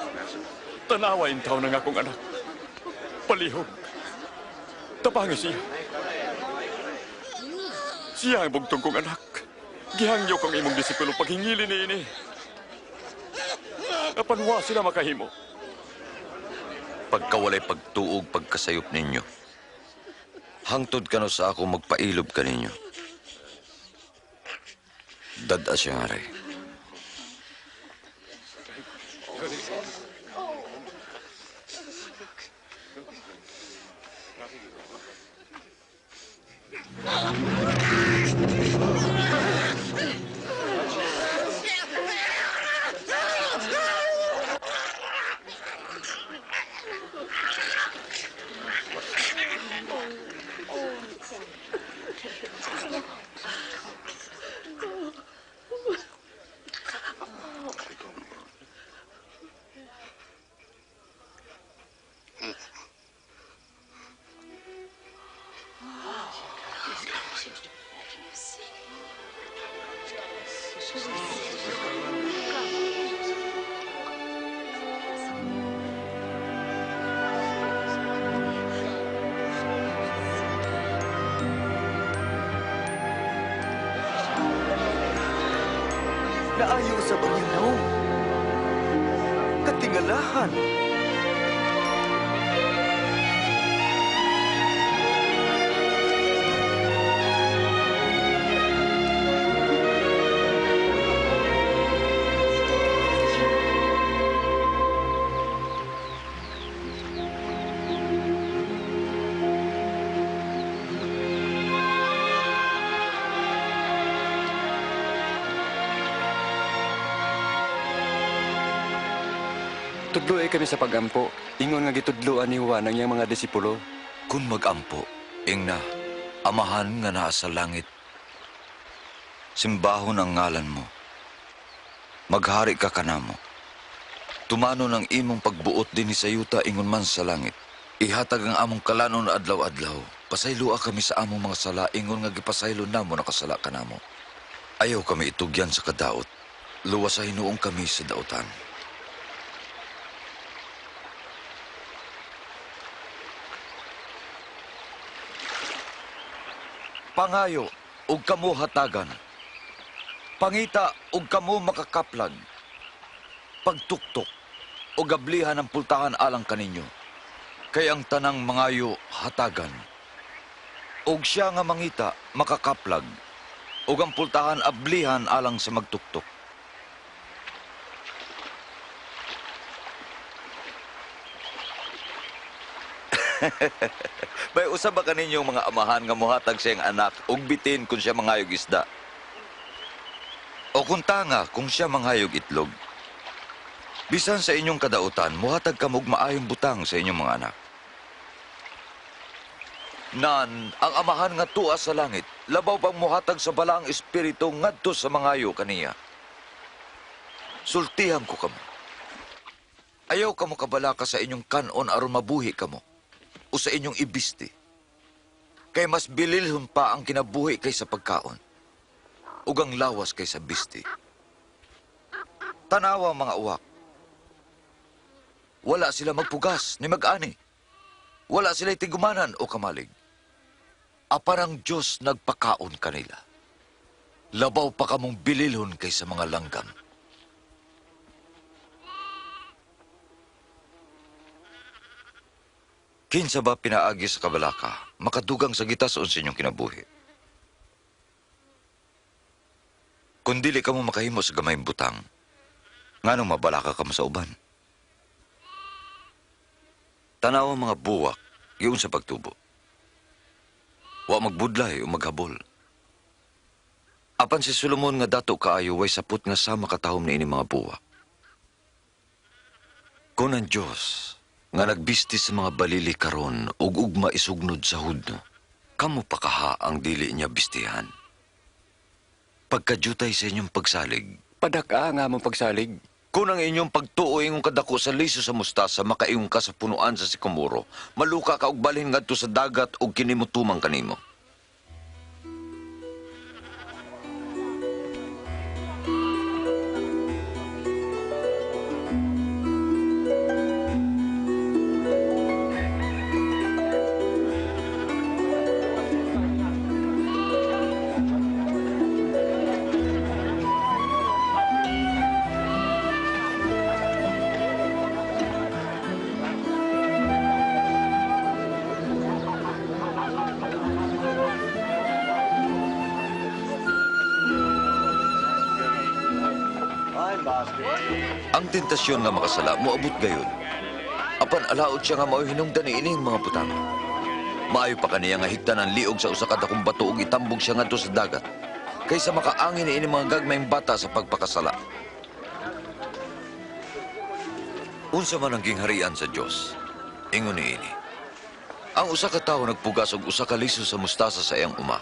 Tanawain taon ng akong anak. Palihog. Tapangi siya. Siya ang bugtong kong anak. Gihangyo kang imong disipulo paghingili ni ini. Apanwa sila makahimo. Pagkawalay pagtuog pagkasayop ninyo. Hangtod ka no sa ako magpailob ka ninyo. Dada siya nga rin. Naayo sa banyaw. Katingalahan. Tudloy kami sa pagampo. Ingon nga gitudloan ni Juan ang iyang mga disipulo. Kung magampo, ingna, amahan nga naa sa langit. Simbahon ang ngalan mo. Maghari ka kanamo. Tumano ng imong pagbuot din sa yuta ingon man sa langit. Ihatag ang among kalanon adlaw-adlaw. Pasaylua kami sa among mga sala ingon nga gipasaylo namo nakasala kanamo. Ayaw kami itugyan sa kadaot. Luwas sa hinuong kami sa daotan. Pangayo, ug kamo hatagan. Pangita, ug kamo makakaplag. Pagtuktok, ug gablihan ang pultahan alang kaninyo. Kay ang tanang mangayo hatagan. Ug siya nga mangita, makakaplag. Ug ang pultahan ablihan alang sa magtuktok. Bay, usab ba kaninyong mga amahan nga muhatag siyang anak ug bitin kung siya mangayog isda? O kung tanga kung siya mangayog itlog? Bisan sa inyong kadautan, muhatag ka mog maayong butang sa inyong mga anak. Nan, ang amahan nga tuwa sa langit, labaw pang muhatag sa balaang espiritu ngadto sa mangayo kaniya. Sultihan ko kamo. Ayaw kamo kabala ka sa inyong kanon aron mabuhi kamo. O sa inyong ibisti. Kay mas bililhon pa ang kinabuhi kaysa pagkaon. Ug ang lawas kaysa bisti. Tanawa mga uwak. Wala sila magpugas ni mag-ani. Wala sila tigumanan o kamalig. Aparang Diyos nagpakaon kanila. Labaw pa kamong bililhon kaysa mga langgam. Kinsa ba pinaagi sa kabalaka, makadugang sa gitas sa inyong kinabuhi? Kung dili ka mo makahimo sa gamayng butang, nganong mabalaka ka mo sa uban? Tanaw ang mga buwak, yun sa pagtubo. Wa magbudlay o maghabol. Apan si Solomon nga dato kaayo way sapot nga sama katahom ni ini mga buwak. Kung ang Diyos nga nagbisti sa mga balili karon ug ugma isugnod sa hudno, kamo pa kaha ang dili niya bistihan. Pagkadyutay sa inyong pagsalig, Padaka nga mong pagsalig. Kung ang inyong pagtuo ingong kadako sa liso sa mustasa, makaingon ka sa punuan sa sikomoro, maluka ka og balhin ngadto sa dagat ug kinimutumang kanimo. Ang tentasyon nga makasala, moabot gayon. Apan alaot siya nga mao'y hinungdan ni ining mga putang. Maayo pa kaniya nga higtan ang liog sa usa ka dakong bato ug itambog siya ngadto sa dagat, kaysa makaangin ni ining mga gagmayng bata sa pagpakasala. Unsa man ang gingharian sa Dios, ingon ni ini. Ang usa ka tawo nagpugas og usa ka liso sa mustasa sa iyang uma.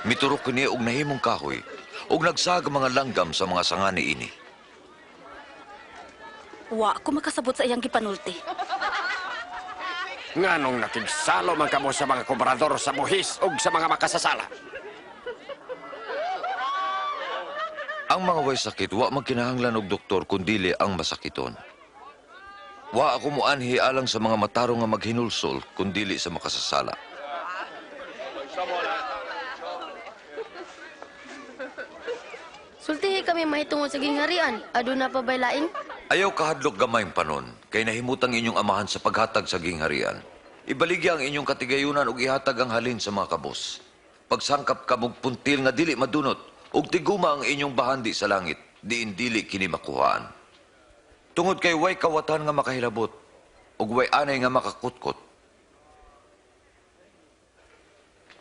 Miturok kini og nahimong kahoy ug nagsag mga langgam sa mga sanga ni ini. Wa ko makasabot sa iyang gipanulti. Nganong nakigsalo man kamo sa mga kobrador sa buhis ug sa mga makasasala. Ang mga way sakit, wa magkinahanglan og doktor kundili ang masakiton. Wa ako muanhi alang sa mga matarong nga maghinulsol kundili sa makasasala. Sultihi kami mahitungod sa gingharian. Aduna pa bay laing? Ayaw kahadlok gamayng panon, kay nahimutang inyong amahan sa paghatag sa gingharian. Ibaligya ang inyong katigayunan ug ihatag ang halin sa mga kabos. Pagsangkap kamog puntil nga dili madunot, ug tiguma ang inyong bahandi sa langit, diin dili kini makuhaan. Tungod kay way kawatan nga makahilabot, ug way anay nga makakutkot.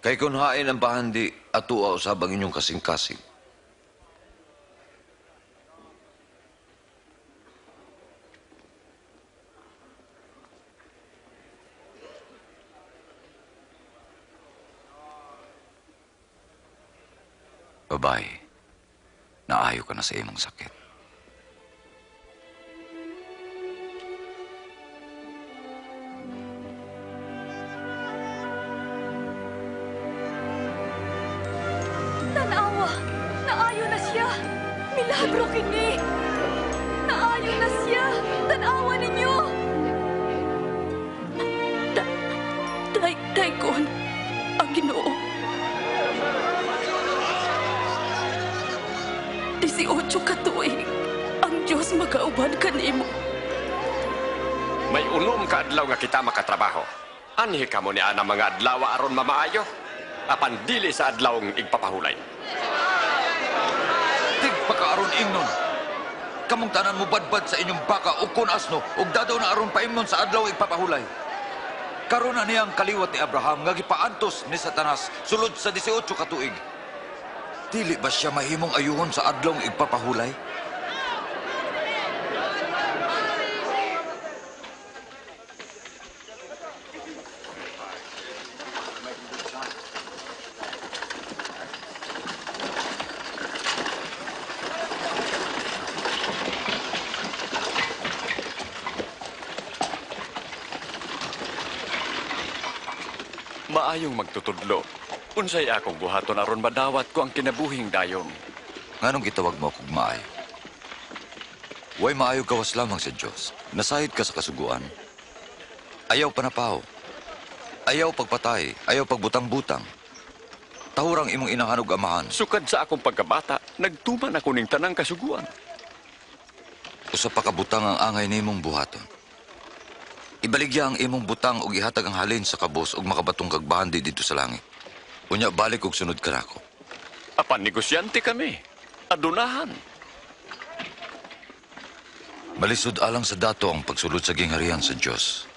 Kay kung hain ang bahandi, atua usab ang inyong kasing-kasing. Babae, naayo ka na sa imong sakit. Tanawa, naayo na siya. Milagro kini. Naayo na siya. Tanawa ninyo. Daikon, ang Ginoo. 18 ka tuig, ang Diyos magauban kanimo. May unom ka adlaw nga kita makatrabaho. Anhi ka mo ni ana mga adlaw aron mamaayo. Apan dili sa adlawng igpapahulay. Tigpakaaron ingnon. Kamong tanan mo badbad sa inyong baka ug kun asno ug dadaw na aron paimnon sa adlaw igpapahulay. Karon na niyang kaliwat ni Abraham nga gipaantos ni Satanas sulod sa 18 ka tuig. Dili ba siya mahimong ayuhon sa adlong igpapahulay? Maayong magtutudlo. Unsay akong buhaton aron madawat ko ang kinabuhing dayon. Nganong gitawag mo akong maayo? Way maayo gawas lamang sa Diyos. Nasahid ka sa kasuguan. Ayaw panapaw. Ayaw pagpatay. Ayaw pagbutang-butang. Tahurang imong inahanog amahan. Sukad sa akong pagkabata, nagtuman ako ning tanang kasuguan. Usa pa kabutang ang angay nimong buhaton. Ibaligya ang imong butang ug ihatag ang halin sa kabos ug makabatong kagbahandi dito sa langit. Unya balik ug sunod ka nako. Apan negosyante kami. Adunahan. Malisod alang sa dato ang pagsulod sa gingharian sa Dios.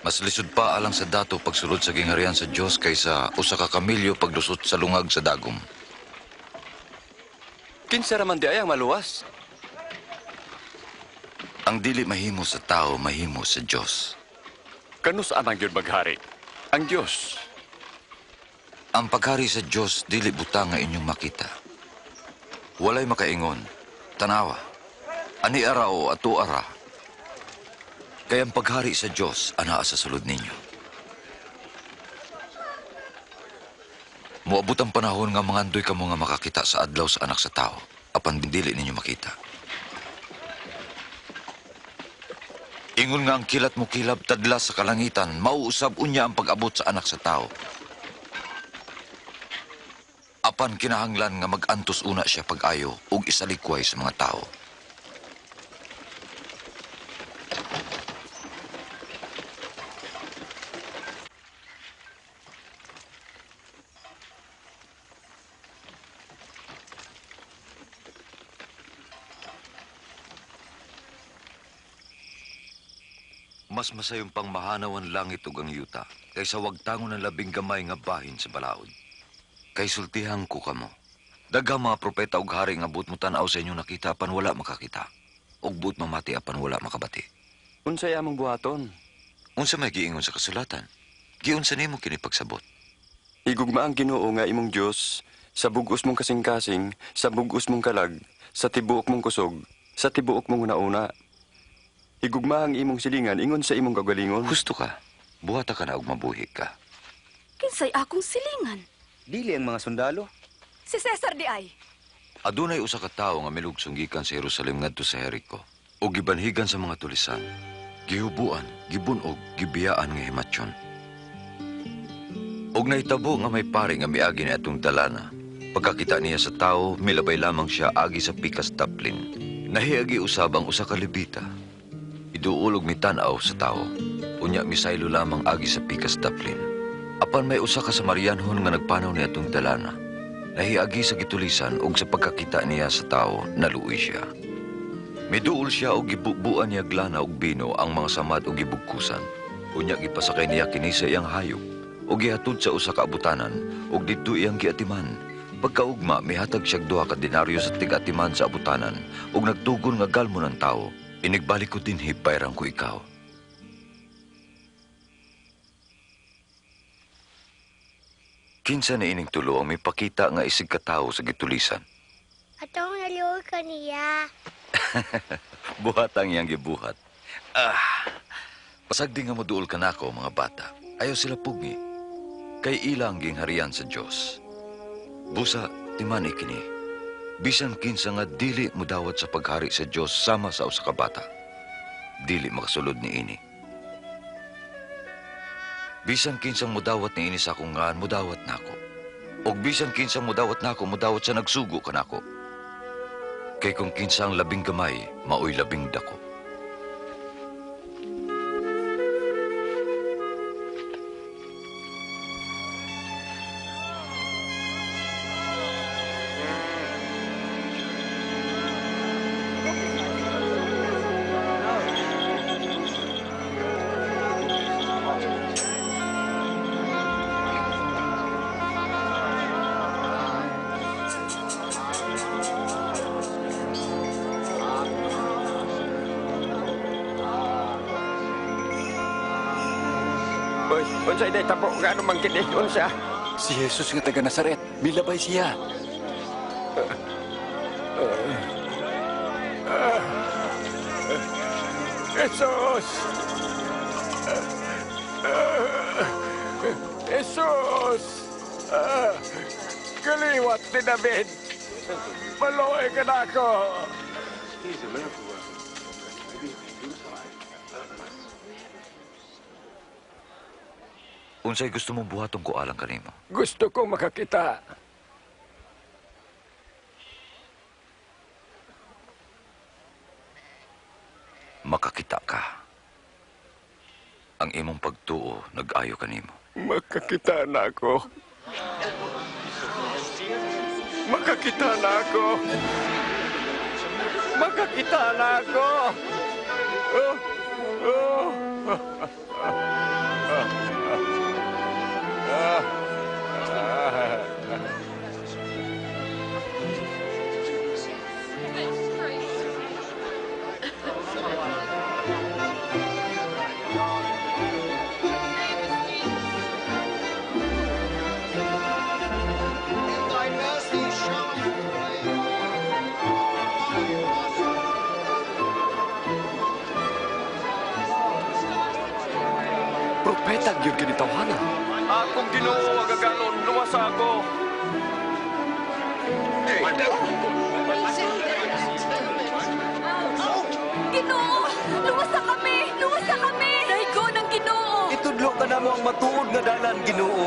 Mas lisod pa alang sa dato pagsulod sa gingharian sa Dios kaysa usa ka kamilyo paglusot sa lungag sa dagom. Kinsa raman di ayang maluwas? Ang dili mahimo sa tao mahimo sa Dios. Kanus anang gyud maghari? Ang Dios. Ang paghari sa Diyos, dili butang nga inyong makita. Walay makaingon, tanawa, ani ara o ato ara. Kaya ang paghari sa Diyos, anaa sa sulod ninyo. Muabot ang panahon nga mangandoy ka mo nga makakita sa adlaw sa anak sa tao, apan dili ninyo makita. Ingon nga ang kilat mo kilab tadla sa kalangitan, mauusab unya ang pag-abot sa anak sa tao. Apan kinahanglan nga mag-antos una siya pag-ayo ug isalikway sa mga tao. Mas masayong pangmahanaw ang langit ug ang yuta kaysa wagtangon ang labing gamay nga bahin sa balaod. Kay sultihan ko kamo. Daghang mga propeta ug hari nga buot mo tan-aw sa inyong nakita apan wala makakita. Ug buot mamati apan wala makabati. Unsay among buhaton? Unsa may giingon sa kasulatan? Giunsa nimo kini pagsabot? Igugma ang Ginoo nga imong Dios sa bug-os mong kasing-kasing, sa bug-os mong kalag, sa tibuok mong kusog, sa tibuok mong nauna. Igugma ang imong silingan ingon sa imong kagalingon. Gusto ka. Buhata ka na og mabuhi ka. Kinsay akong silingan? Dili ang mga sundalo. Si Cesar di ay. Adunay usa ka tawo nga milugsong gikan sa Jerusalem ngadto sa Jericho ug gibanhigan sa mga tulisan. Gihubuan, gibunog, gibiyaan nga himatyon. Og nahitabo nga may pari nga miagi ni atong dalana. Pagkakita niya sa tao, milabay lamang siya agi sa pikas taplin. Nahiagi usab ang usa ka lebita. Iduulog mi tan-aw sa tao. Unya misaylo lamang agi sa pikas taplin. Apan may usa ka Samarianhon nga nagpanaw ni atong dalana. Nahiagi sa gitulisan ug sa pagkakita niya sa tao, naluoy siya. Miduol siya og gibubuan niya glana og bino ang mga samad og gibugkusan. Unya gipasakay niya kini sa iyang hayop ug gihatod sa usa ka abutanan ug didto iyang giatiman. Pagkaugma, mihatag siyag 2 ka denaryo sa tig-atiman sa abutanan ug nagtugon nga galmo ng tao. Inigbalik ko din hibayrang ko ikaw. Kinsa na ining tulo ang may pakita nga isig katawo sa gitulisan. Atong naluoy ka niya. Buhat ang iyang gibuhat. Pasagdi nga moduol ka nako, mga bata. Ayaw sila pugi. Kay ilang gingharian sa Diyos. Busa, timani kini. Bisan kinsa nga dili mudawat sa paghari sa Diyos sama sa usa ka bata. Dili makasulod ni ini. Bisan kinsang mudawat ni ini sa akong ngaan, mudawat nako. Og bisan kinsang mudawat nako, mudawat sa nagsugo ka nako. Kay kung kinsa ang labing gamay, maoy labing dako. Unsay day tapo nga ano man kini unsa? Si Jesus nga taga Nazaret, milabay siya. Jesus! Jesus! Kaliwat ni David! Maluoy ka na ako! Unsay gusto mong buhaton ko alang kanimo? Gusto kong makakita. Makakita ka. Ang imong pagtuo nag-ayo kanimo. Makakita na ako. Makakita na ako. Makakita na ako. Propeta gyud kini tawhana. Akong Ginoo magagalon, luwasa ako. Ginoo! Luwasa kami! Luwasa kami! Daigo ng Ginoo! Itudlo ka na mo ang matuod nga dalan, Ginoo.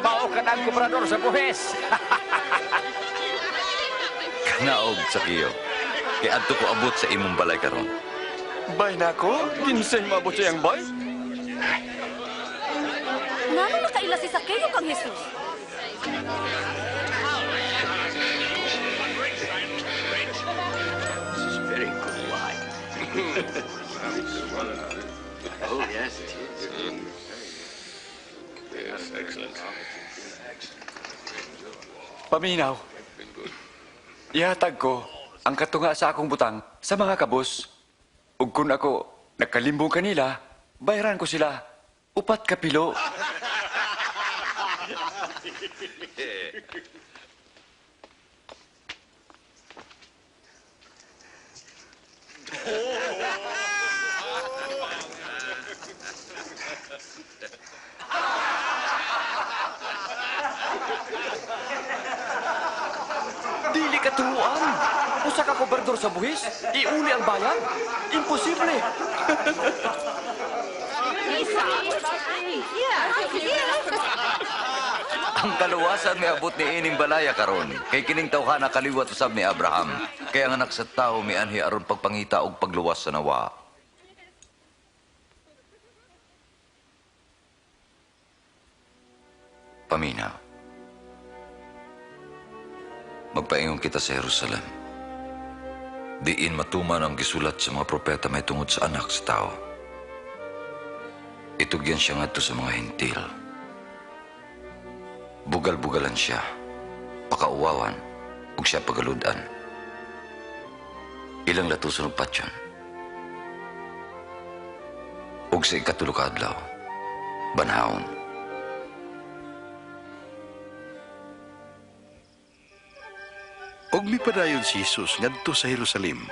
Mao ka na ang gobernador sa buhis. Kanaog sa kiyo. Kay adto ko abot sa imong balay karon. Bay na ako? Kinsay maabot sa iyang bay? Ngano nakaila si Sakeyo kang Jesus? Very good wine. Oh, yes, it is. Yes, excellent. Paminaw. Ihatag ko ang katunga sa akong butang sa mga kabos. Ug kung ako nagkalimbong kanila, bayaran ko sila 4 kapilo. Dili katuruan. Usa ka gobernador sa buhis, iuli ang bayan? Imposible. Ang kaluwasan may abot ni ining balaya karon kay kining tawhana kaliwat usab ni Abraham. Kaya ang anak sa tao may anhi aron pagpangita og pagluwas sa nawa. Paminaw. Magpaingon kita sa Jerusalem. Diin matuman ang gisulat sa mga propeta may tungod sa anak sa tao. Itugyan siya ngadto sa mga hentil. Bugal-bugalan siya, pakauwawan, ug siya pagaludan. Ilang latuson og patyon. Ug sa ikatulo ka adlaw, banhaon. Og mipadayon si Jesus ngadto sa Jerusalem.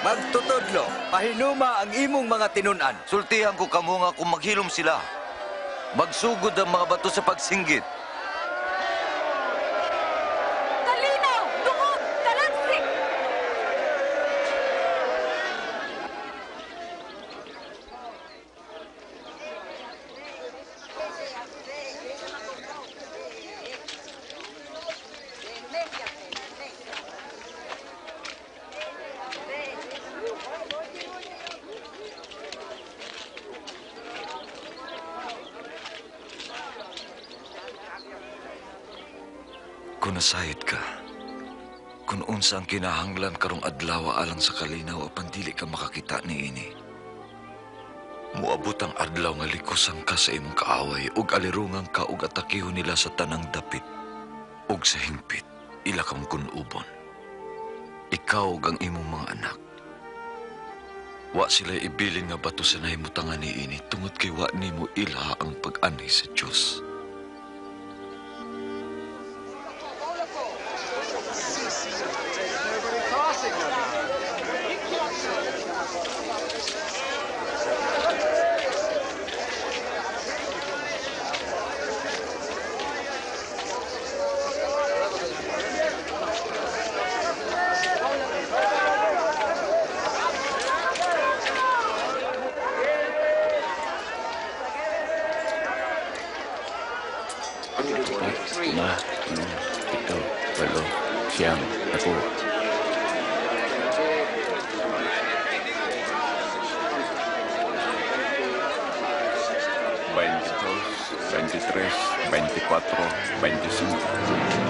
Magtutudlo, pahinuma ang imong mga tinunan. Sultihan ko kamo nga kung maghilom sila. Magsugod ang mga bato sa pagsinggit. Kalinaw! Dungog! Kalansik! Kung nasayod ka, kung unsa ang kinahanglan karong adlaw alang sa kalinaw apan dili ka makakita ni ini. Muabot ang adlaw nga likusan ka sa imong kaaway ug alirungan ka ug atakihon nila sa tanang dapit ug sa hingpit ila kang kunubon. Ikaw ug ang imong mga anak. Wa sila ibilin nga bato sa nahimutangan ni ini tungod kay wa nimo ilha ang pag-anhi sa Dios. Lima, enam, tujuh, walo, siyam, ako. 23, 24, 25.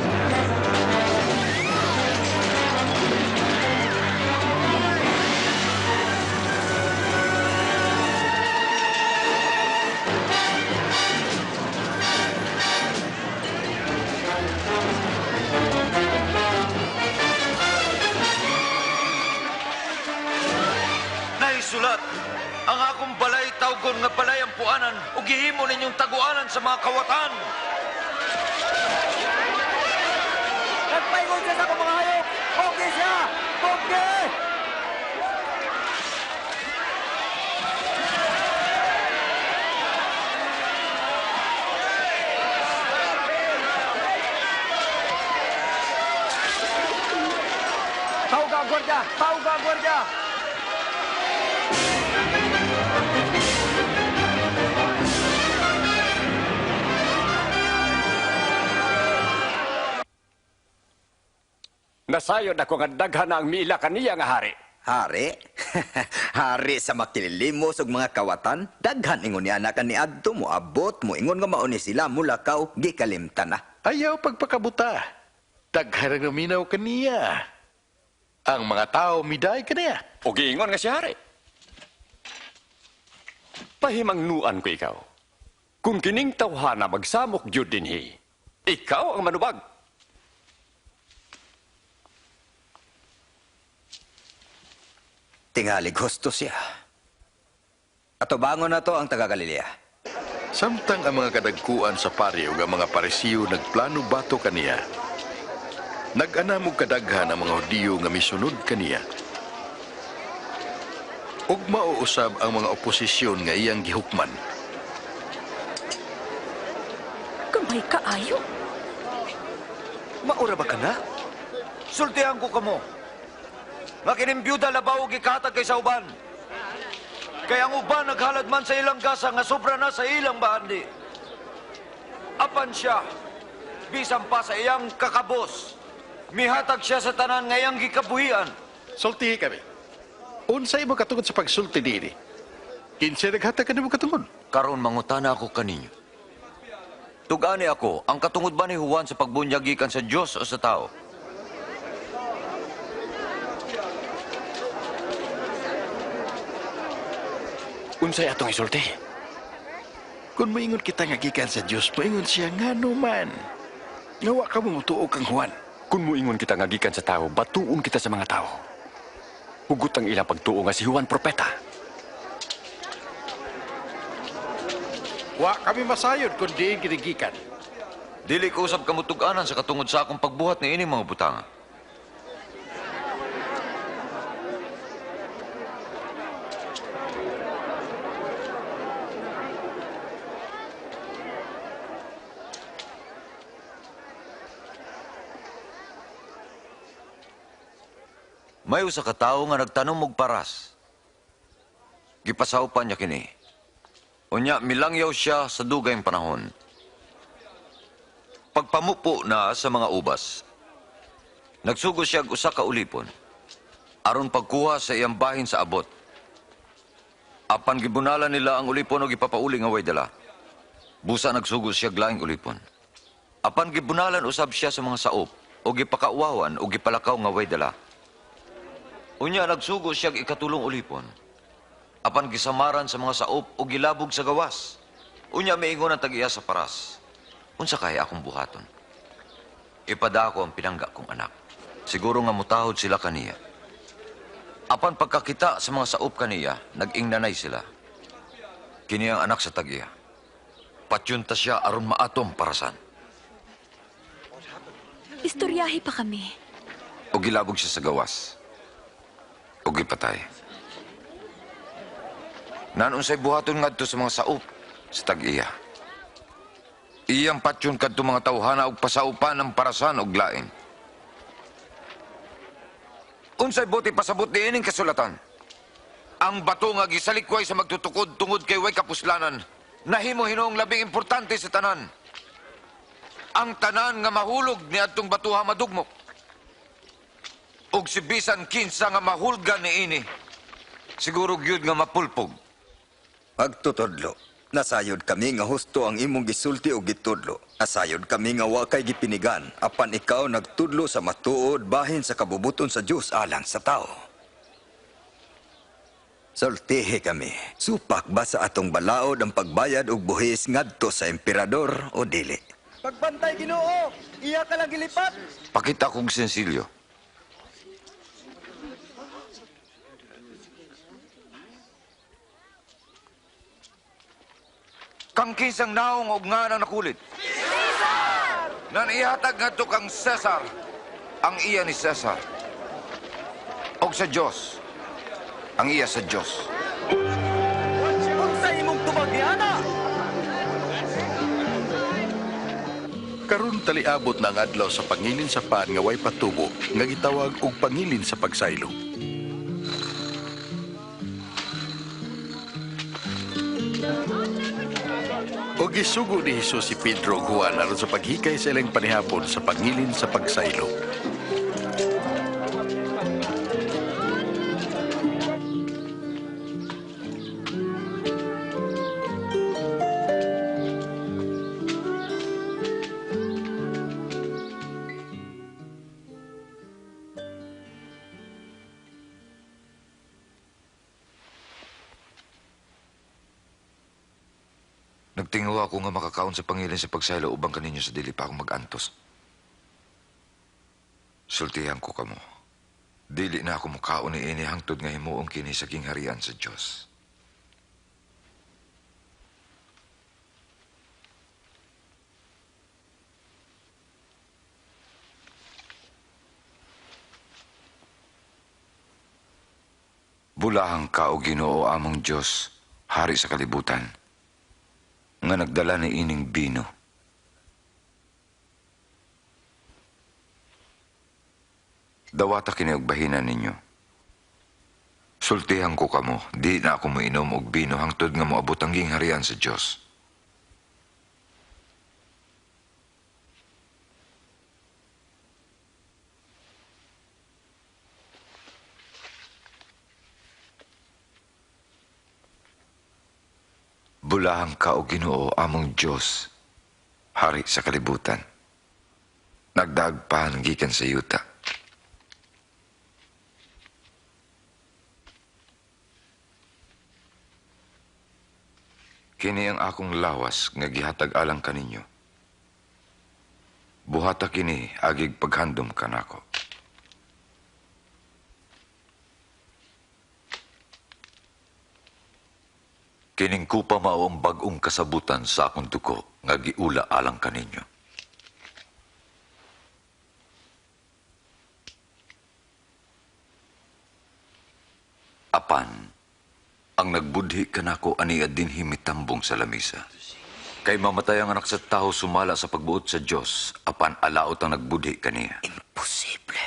Naisulat, ang akong balay tawgon nga balay ang puanan o gihimo ninyong taguanan sa mga kawatan. Nagpaingon siya sa akong mga hayop! Okay siya! Okay! Tawag ang gwardiya! Tawag ang gwardiya! Nasayod ako nga daghan na ang miila kaniya nga hari. Hari? Hari sa makililimos ug mga kawatan? Daghan ingon niya na ni Adto mo abot mo ingon nga mauni sila mulakaw gikalimtan na. Ayaw pagpakabuta. Daghan ang naminaw kaniya. Ang mga tao miday kaniya. O giingon nga si Hari. Pahimangnuan ko ikaw. Kung kining tawhana magsamok jud dinhi, ikaw ang manubag. Tingali gusto siya. Atubangon na to ang taga Galilea. Samtang ang mga kadagkuan sa pari ug ang mga parisiyo nagplano bato kaniya. Nag-anam og kadaghan ang mga Hudiyo nga misunod kaniya. Ug mauusab ang mga oposisyon nga iyang gihukman. Kamay kaayo. Maura ba ka na? Sultihan ko kamo. Nga kinimbyuda labaw gikatag kay sa uban. Kaya ang uban naghalad man sa ilang gasa nga sobra na sa ilang bahandi. Apan siya, bisan pa sa iyang kakabos, mihatag siya sa tanan nga iyang gikabuhian. Sultihi kami. Unsay mo katungod sa pagsulti diri? Kinsa naghatag kanimo katungod? Karon mangutana ako kaninyo. Tugani ako, ang katungod ba ni Juan sa pagbunyag gikan sa Dios o sa tao? Unsay atong isulti? Kung maingon kita nga gikan sa Dios, maingon siya ngano man. Ngawa ka mo mutuo kang Juan. Kung muingon kita nga gikan sa tao, batuon kita sa mga tao. Hugot ang ilang pagtuo nga si Juan Propeta. Wa kami masayod kung diin ginigikan. Dili ko usab kamutuganan sa katungod sa akong pagbuhat ni ini mga butanga. May usa ka tawo nga nagtanom og paras. Gipasawpan niya kini. Unya milangyaw siya sa dugayng panahon. Pagpamupo na sa mga ubas, nagsugo siya og usa ka ulipon aron pagkuha sa iyang bahin sa abot. Apan gibunalan nila ang ulipon og ipapauli nga way dala. Busa nagsugo siya og laing ulipon. Apan gibunalan usab siya sa mga saop og gipakauwawan og gipalakaw nga way dala. Unya nagsugo siya og ikatulong ulipon. Apan gisamaran sa mga saop o gilabog sa gawas. Unya miingon ang tag-iya sa paras. Unsa kaya akong buhaton? Ipadako ang pinangga kong anak. Siguro nga mutahod sila kaniya. Apan pagkakita sa mga saop kaniya, nag-ingnanay sila. Kini ang anak sa tag-iya. Patyunta siya aron maatom parasan. Istoryahi pa kami. O gilabog siya sa gawas. O gipatay. Nanunsay buhaton ngadto sa mga saop sa tag-iya. Iyang patyon kadto mga tawhana og pasaupan ng parasan og lain. Unsay buti pasabot niining kasulatan? Ang bato nga gisalikway sa magtutukod tungod kay way kapuslanan, nahimo hinuong labing importante sa tanan. Ang tanan nga mahulog ni adtong batuha madugmok. Og si bisan kinsa nga mahulgan niini, siguro gyud nga mapulpog. Pagtutodlo, nasayod kami nga husto ang imong gisulti o gitudlo. Nasayod kami nga wa kay gipinigan, apan ikaw nagtudlo sa matuod bahin sa kabubuton sa Dios alang sa tao. Sultihi kami, supak ba sa atong balaod ang pagbayad og buhis ngadto sa emperador o dili? Pagbantay Ginoo, iya ka lang gilipat. Pakita kong sensilyo. Kang kinsang naong og nga nang nakulit. Cesar! Nan ihatag nga to kang Cesar, ang iya ni Cesar. Og sa Diyos, ang iya sa Diyos. Kung sa imong tumagyana! Karon taliabot na ang adlaw sa pangilin sa paan nga way patubo nga gitawag og pangilin sa pagsaylo. O gisugo ni Jesus si Pedro ug Juan aron sa paghikay sa ilang panihapon sa pangilin sa pagsaylo. Nagtinguha ako nga makakaon sa pangilin sa pagsaylo ubang kaninyo sa dili pa akong mag-antos. Sultihan ko kamo. Dili na ako mukaon ni ini hangtod nga himuong kini sa kingharian sa Diyos. Bulahang ka o Ginoo among Diyos, hari sa kalibutan, nga nagdala ni ining bino. Dawata kini og bahinan ninyo. Sultihan ko kamo, di na ako moinom og bino hangtod nga moabot ang gingharian sa Diyos. Bulahang ka o Ginoo among Diyos, hari sa kalibutan. Nagdaag pa gikan sa yuta. Kini ang akong lawas nga gihatag alang kaninyo. Buhata kini agig paghandom kanako. Kining kupa mao ang bag-ong kasabutan sa akong duko nga giula alang kaninyo. Apan, ang nagbudhi kanako aniya din himitambong sa lamisa. Kay mamatay ang anak sa tao sumala sa pagbuot sa Diyos, apan alaot ang nagbudhi kaniya. Imposible.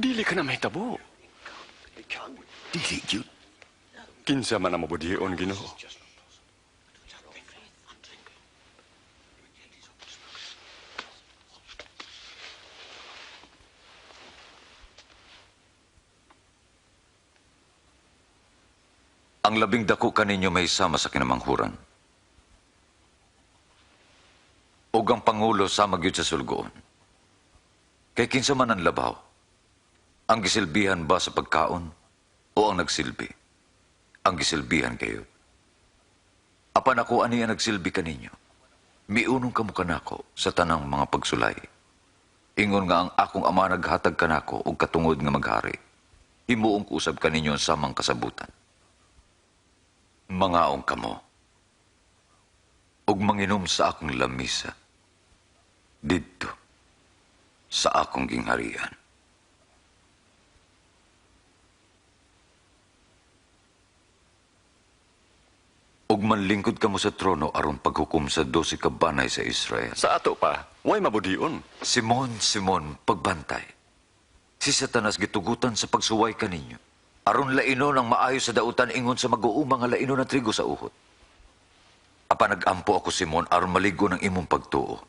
Dili ka na may tabo. Dili yun. Kinsa man ang mabudhion, Ginoo. Ang labing dako kaninyo may sama sa kinamanghuran. Ug ang Pangulo sama gyud sa sulgoon. Kay kinsa man ang labaw, ang gisilbihan ba sa pagkaon o ang nagsilbi? Ang gisilbihan kayo. Apan ako aniya nagsilbi kaninyo. Miunong kamo kanako sa tanang mga pagsulay. Ingon nga ang akong ama naghatag kanako og katungod nga maghari. Himuong ko usab kaninyo ang samang kasabutan. Mangaong kamo. Og manginom sa akong lamisa. Didto sa akong gingharian. Og manlingkod kamo sa trono aron paghukom sa 12 ka banay sa Israel. Sa ato pa, way mabudhion. Simon, Simon, pagbantay. Si Satanas gitugutan sa pagsuway kaninyo. Aron lainon ang maayo sa dautan ingon sa mag-uuma nga lainon ng trigo sa uhot. Apa nagampo ako, Simon, aron maligo ng imong pagtuo.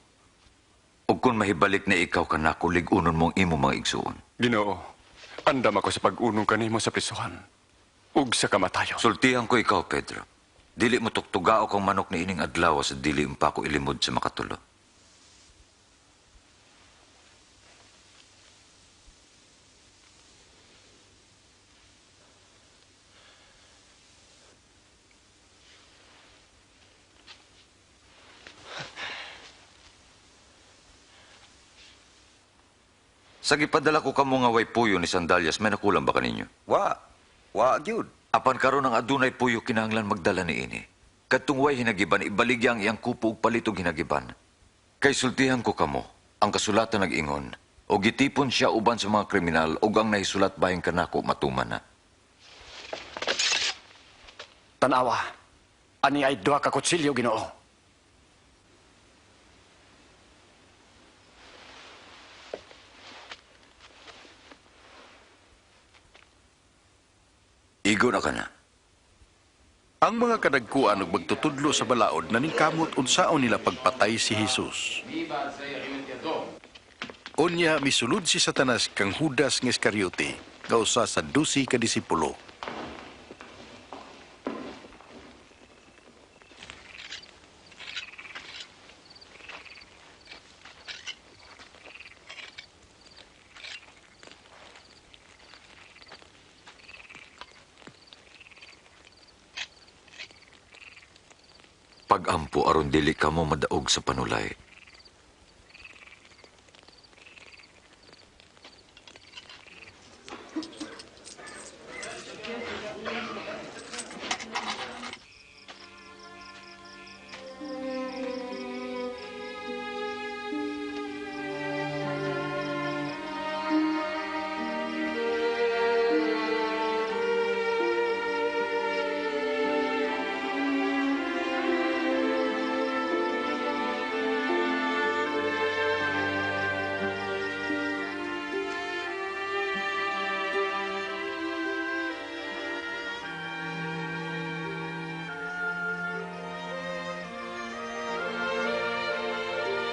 Ug kung mahibalik na ikaw kanako, ligunon mong imong mga igsuon. Ginoo, andam ako sa pag-unong kanimo sa prisuhan. Ug sa kamatayon. Sultihan ko ikaw, Pedro. Dili mo tuktugao kang manok ni ining adlaw sa dili pa ko ilimod sa makatulo. Sa gipadala ko kamo nga way puyo ni sandalyas, may nakulang ba kaninyo? Wa gyud. Apan karon ang adunay puyo kinahanglan magdala ni ini. Kadtong way hinagiban, ibaligya ang iyang kupo ug palitog hinagiban. Kay sultihan ko kamo, ang kasulatan nag-ingon, o gitipon siya uban sa mga kriminal ug ang nahisulat bahin kanako matuman na. Tanawa, ani ay duha ka kutsilyo, Ginoo. Igo na ka na. Ang mga kadagkuan ug magtutudlo sa balaod naningkamot unsaon nila pagpatay si Jesus. Unya misulod si Satanas kang Judas nga Iscariote, nga usa sa 12 ka disipulo. Pag-ampo aron dili ka mo madaog sa panulay.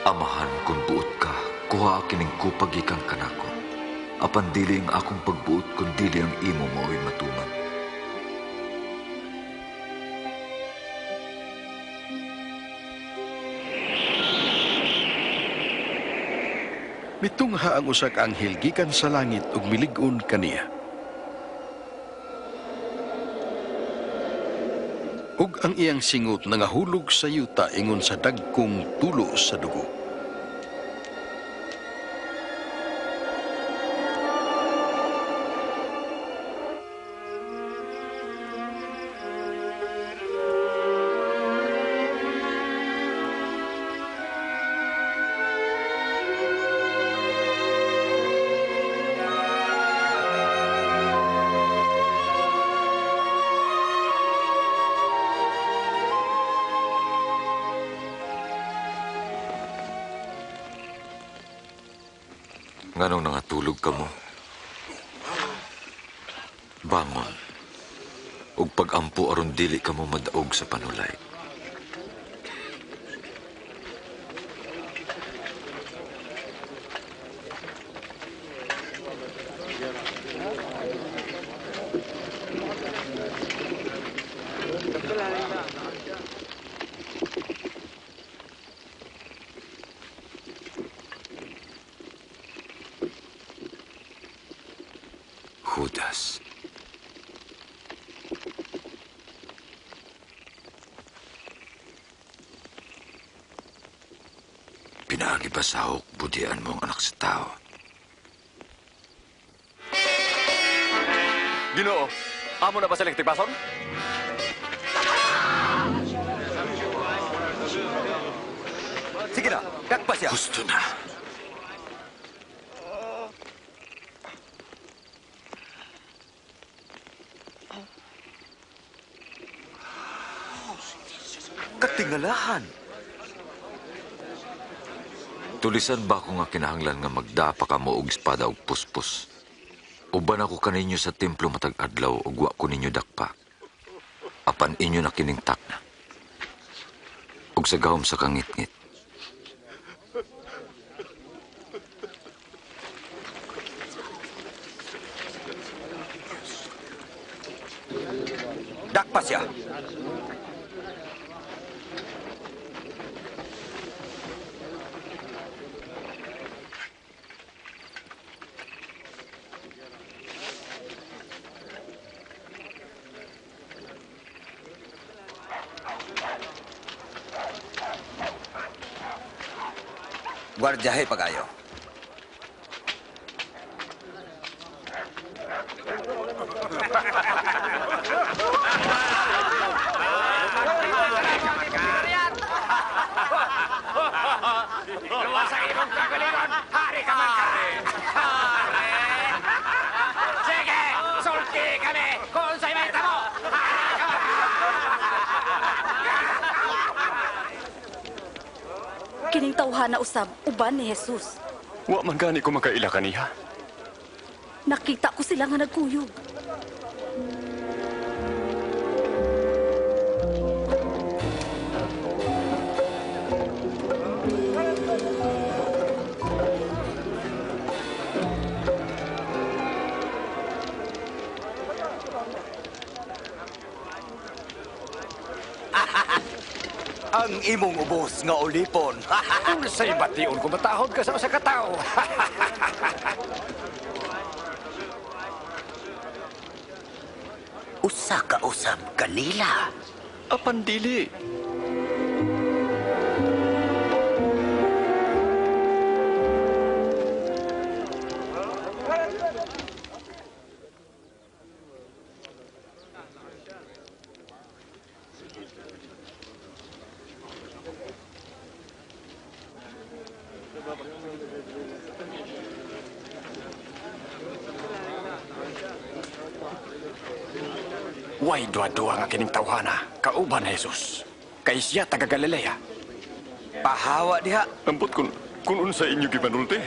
Amahan, kung buot ka, kuha kining kupag ikang kanako. Apan dili ang akong pagbuot, kung dili ang imo mo'y matuman. Mitungha ang usa ka anghel gikan sa langit ug milig-on kaniya. Ug ang iyang singot nangahulog sa yuta ingon sa dagkong tulo sa dugo. Nganong nangatulog ka mo? Bangon. Ug pag-ampo aron dili ka mo madaog sa panulay. Judas. Pinagibasahok budian mo ang anak sa tao. Ginoo, amo na ba silang tipason? Sige na, dakpa siya. Gusto na. Katingalahan. Tulisan ba ako nga kinahanglan nga magdapa ka mo og espada og puspos? Uban ako kaninyo sa templo matag adlaw ug wa ko ninyo dakpa. Apan inyo na kining takna. Ug sa gahom sa kangit-ngit. Dakpa siya. Guardiahe pagayo. Luwas ang imong kagalingon! Hari ka man kami! Sige! Sulti kami! Kung sa'y may tamo! Hari ka man! Kining tawhana usab, uban ni Jesus. Wa man gani ko makaila kaniha. Nakita ko sila nga nagkuyog. Ang imong ubos nga ulipon. Kung sa'y bation kung matahod ka sa usa ka tao. Usa ka usab kanila. Apan dili. Way dua-dua nga kining tawhana, kauban na Jesus. Kay siya taga Galilea. Pahawa diha. Ampot kun unsa inyo gipanulti.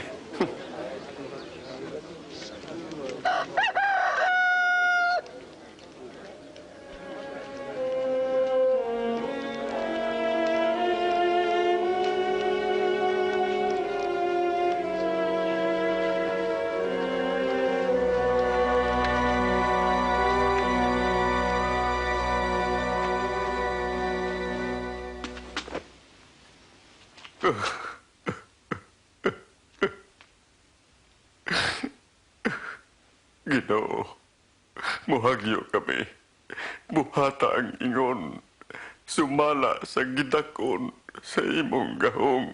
Ginoo, muhagyo kami. Buhata ang ingon. Sumala sa gidakon sa imong gahom.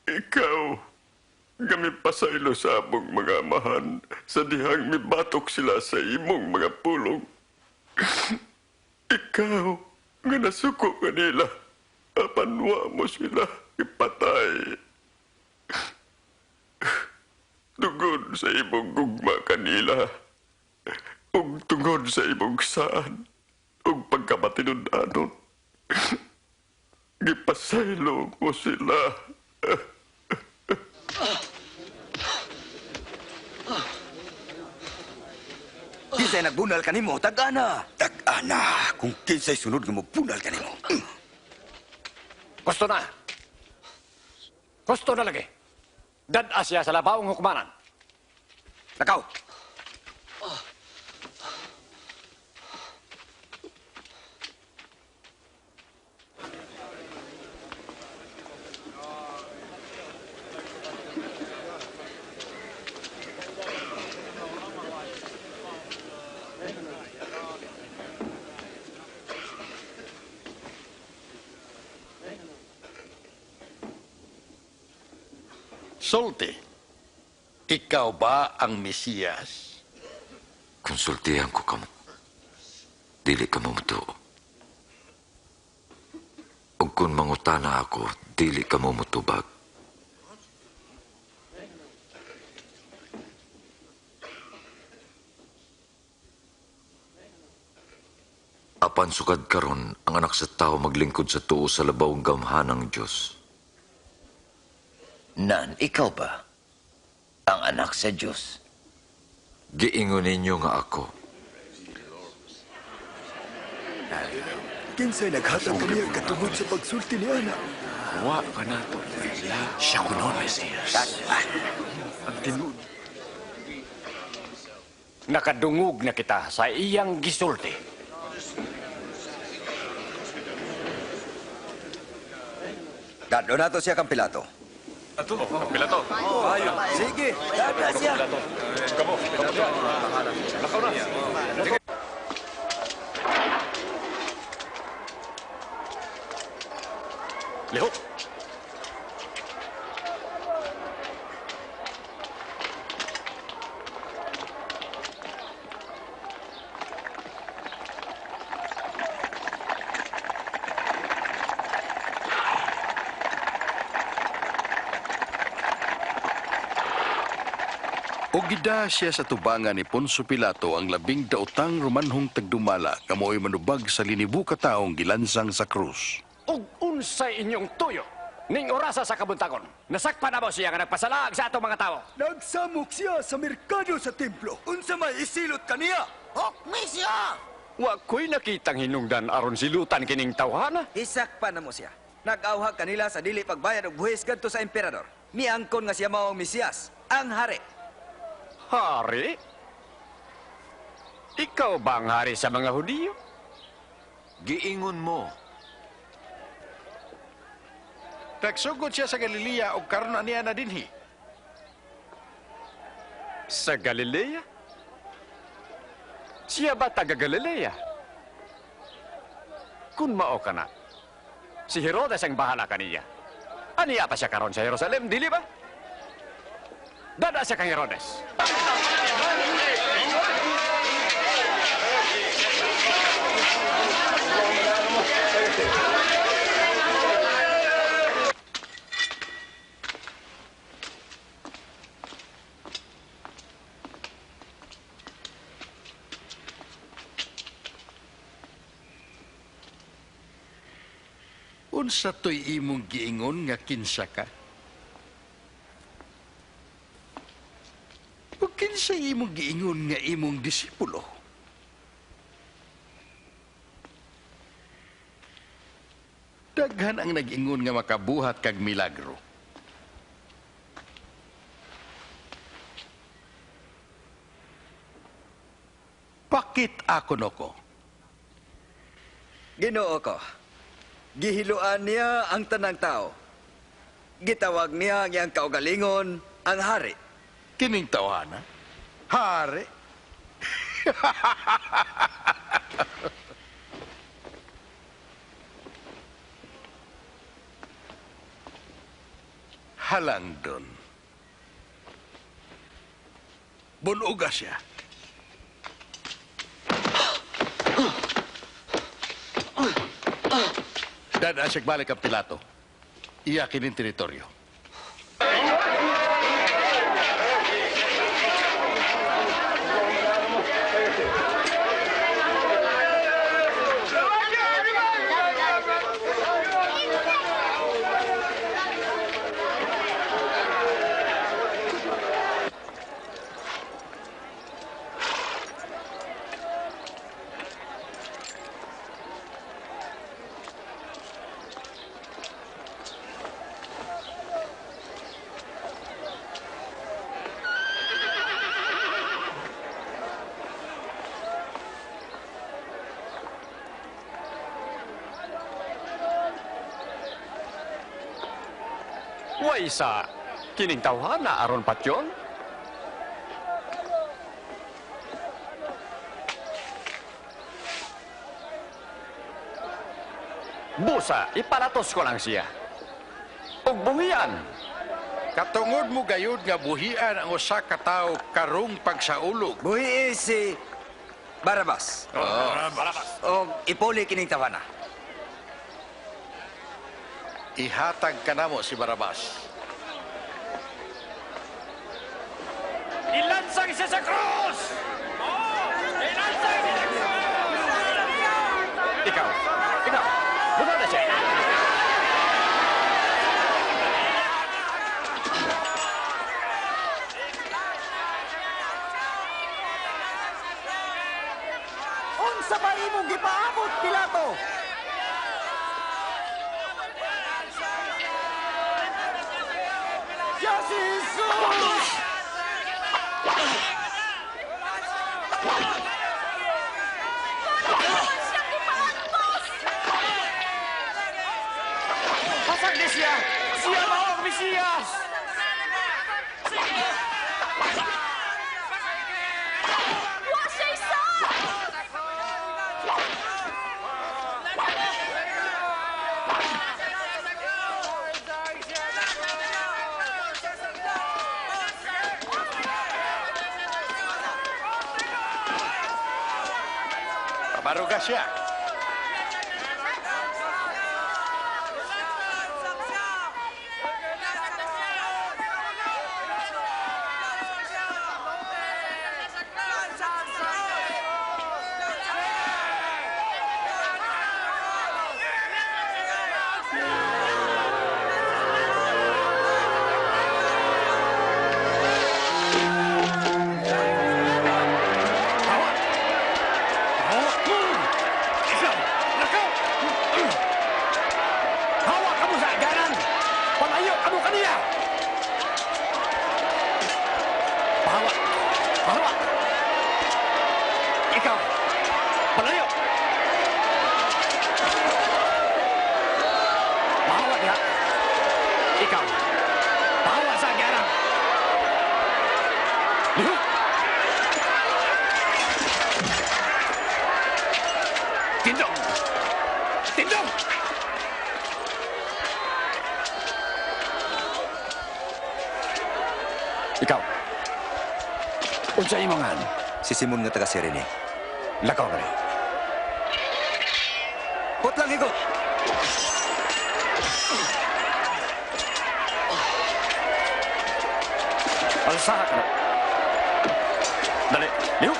Ikaw, kami pasaylo sa among mga amahan sa dihang mibatok sila sa imong mga pulong. Ikaw, nga nasuko kanila, apanwa mo sila ipatay. Tungod sa imong gugma kanila, ug tungod sa imong saan, ug pagkamatinud-anon, gipasaylo mo sila. Kinsay nagbunal kanimo, tag-ana. Tag-ana, kung kinsay sunod nga mo bunal kanimo. Gusto na. Gusto na lagi. Dad-a siya sa labawang hukmanan. Nakaw. Sulti, ikaw ba ang Mesiyas? Konsultihan ko kamo. Dili kamo mutuo. Ug kung mangutana ako, dili kamo mutubag. Apan sukad karon ang anak sa tao maglingkod sa tuo sa labawong gamhanang Diyos. Nan, ikaw ba? Ang anak sa Diyos? Giingon ninyo nga ako. Kinsay naghatag kaniya katungod sa pagsulti ni Ana? Wa ka na to. Siya ko noon, Mesiyas. Ang tinud. Nakadungog na kita sa iyang gisulti. Dado na to siya kang Pilato. Ato, Pilato. Ayo. Sige, dada siya. Kamo, siya. Lakaw na. Sige. Lihok. O gida siya sa tubangan ni Poncio Pilato ang 12 Romanhong tagdumala kamoy manubag sa linibu ka taong gilansang sa krus. Ug unsay inyong tuyo ning orasa sa kabuntagon. Nasakpan na mo siya nga nagpasalag sa atong mga tao. Nagsamok siya sa merkado sa templo. Unsa may isilot kaniya? Misya! Wa ko'y nakitang hinungdan aron silutan kining tawhana. Isakpan na mo siya. Nag-awhag kanila sa dili pagbayad og buhis kadto sa emperador. Miangkon nga siya mao ang Mesiyas, ang hari. Hari? Ikaw ba ang hari sa mga Hudiyo? Giingon mo. Nagsugod siya sa Galilea o karon aniya na dinhi. Sa Galilea? Siya ba taga Galilea? Kung mao ka na, si Herodes ang bahala kaniya. Aniya pa siya karon sa Jerusalem, dili ba? Dada siya kang Herodes. Unsa to'y imong giingon nga kinsa ka? O kinsa imong giingon nga imong disipulo? Daghan ang nag-ingon nga makabuhat kag milagro. Bakit ako noko? Ginoo ko, gihiluan niya ang tanang tao. Gitawag niya ang kaugalingon ang hari. Kining tawhana? Hari? Halang doon. Bunuga siya. Dada siya balik ang Pilato. Iyakin ang teritoryo. Way sa kining tawhana aron patyon? Busa, ipalatos ko lang siya. Ug buhian. Katungod mo gayud nga buhian ang usa ka tawo karong pagsaulog. Buhi si Barabas. Barabas. O ipuli kining tawana. Ihatag ka namo si Barabas. Ilansang siya sa krus! Ilansang siya sa krus! Ikaw, buno na siya. Unsa ba imong gipaabot, Pilato? Siya si Jesus! Pasag ni siya! Siya ba ang Mesiyas? Pabaruga siya. Ikaw, unsa imong ngan? Si Simon nga taga Sirene. Lakaw na rin. Put lang higot! Alsaha ka na. Dali, liw!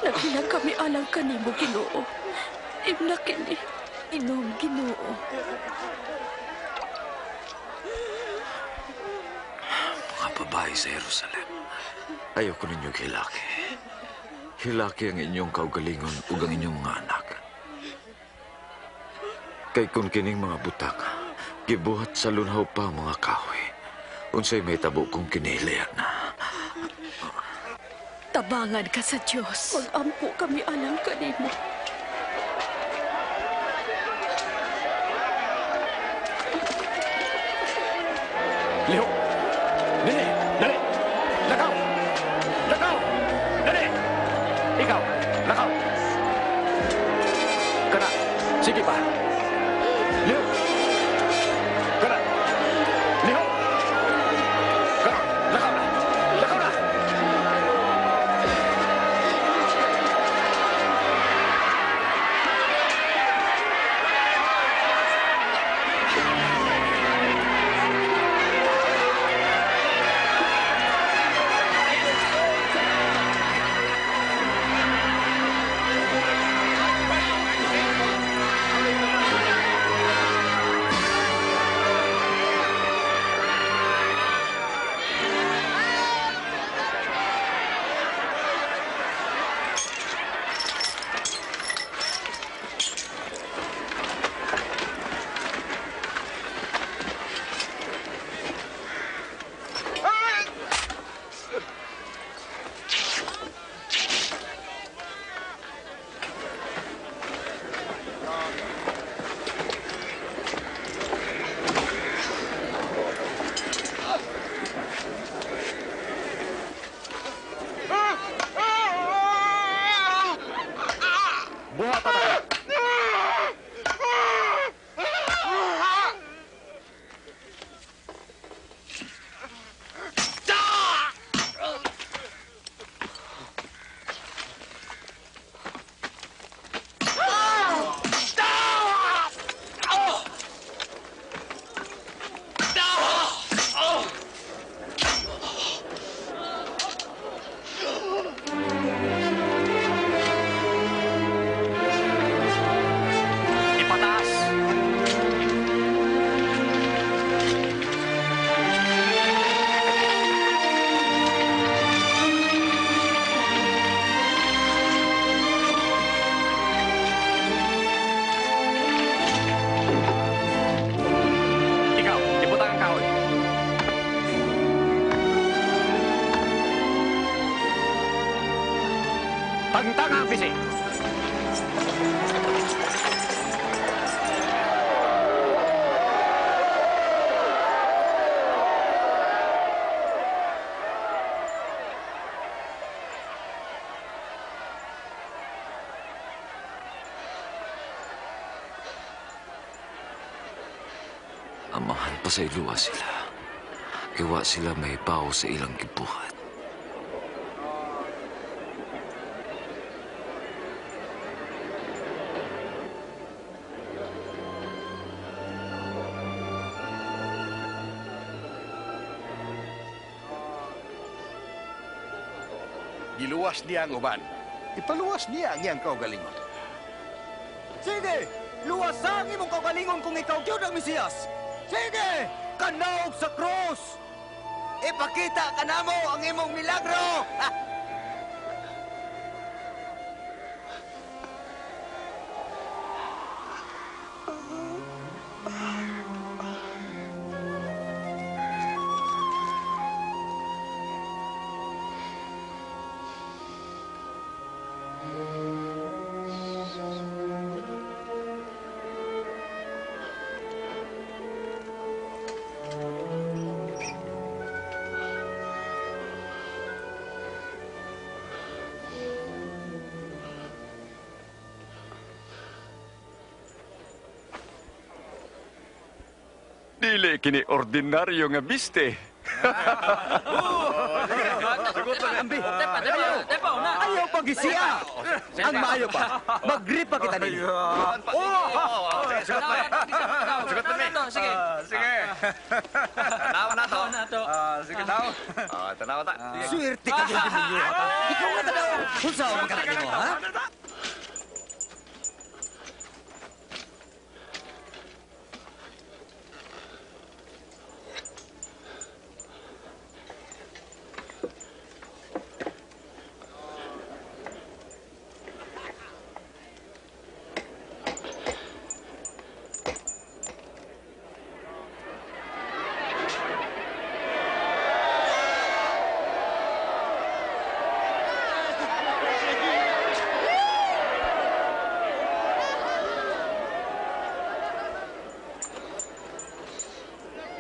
Nagila kami alang kanimo, Ginoo. Imna kini, inom, Ginoo. Mga babae sa Jerusalem, ayoko ninyo hilaki. Hilaki ang inyong kaugalingon ug ang inyong mga anak. Kay kung kining mga butang, gibuhat sa lunhaw pa ang mga kahoy. Unsay may tabo kong kinihilayan na. Tabangan ka sa Diyos. Mag-ampo kami alang kanimo. Liho! Dali! Dali! Lakaw! Lakaw! Dali! Ikaw! Lakaw! Kana! Sige pa! Liho! Kana! Liho! Kana! Lakaw na! Lakaw na! Tangtang ang fisik. Amahan pa sa iluwa sila. Iwa sila may bawo sa ilang gibuhat. Giluwas niya ang uban. Ipaluwas niya ang iyang kaugalingon. Sige! Luwasan imong kaugalingon kung ikaw gyud ang Mesiyas! Sige! Kanaog sa krus! Ipakita ka namo ang imong milagro! Ha! Dili kini ordinaryo nga biste. Ayaw pag-isiya! Ang maayo pa, mag-grip pa kita ninyo. Sige. Sige. Tanawa na to. sige daw. Tanaw ta. Swerte ka din ninyo. Ikaw nga daw. Unsa ang kalaki mo, ha?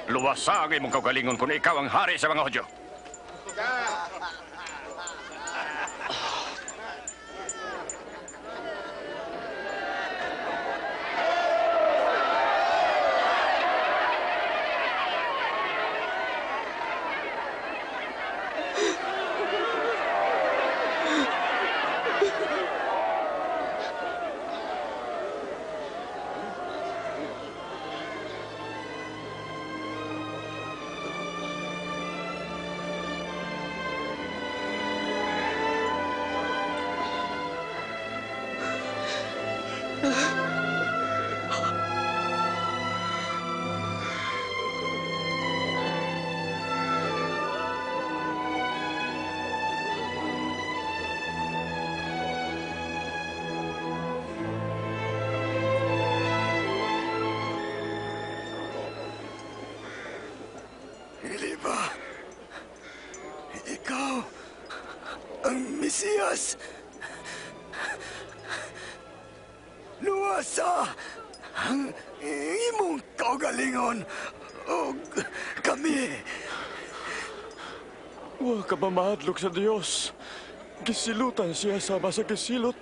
Luwasag imong kaugalingon kung ikaw ang hari sa mga Hudyo. Hindi ba? Ikaw ang Mesiyas. Luwasa ang imong kaugalingon o kami. Wa ka ba mahadlok sa Dios? Gisilutan siya sama sa gisilot.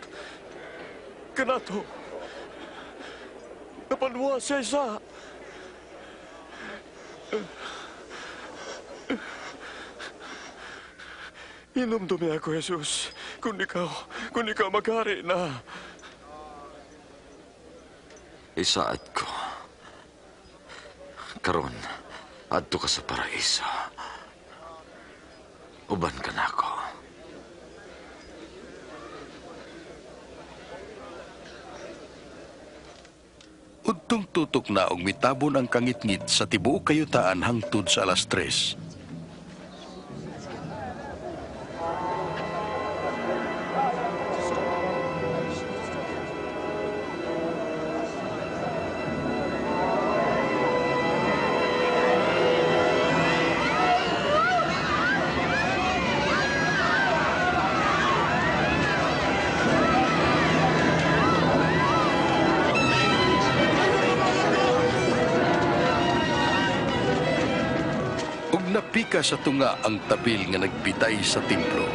Kanato. Napanwa siya isa. Inumdumi ako, Jesus. Kung ikaw maghari na. Isaad ko. Karon, adto ka sa paraiso. Uban ka na ako. Udtong tutok na og mitabon ang kangitngit sa tibuok kayutaan hangtod sa alas 3. Napika sa tunga ang tabil nga nagbitay sa templo.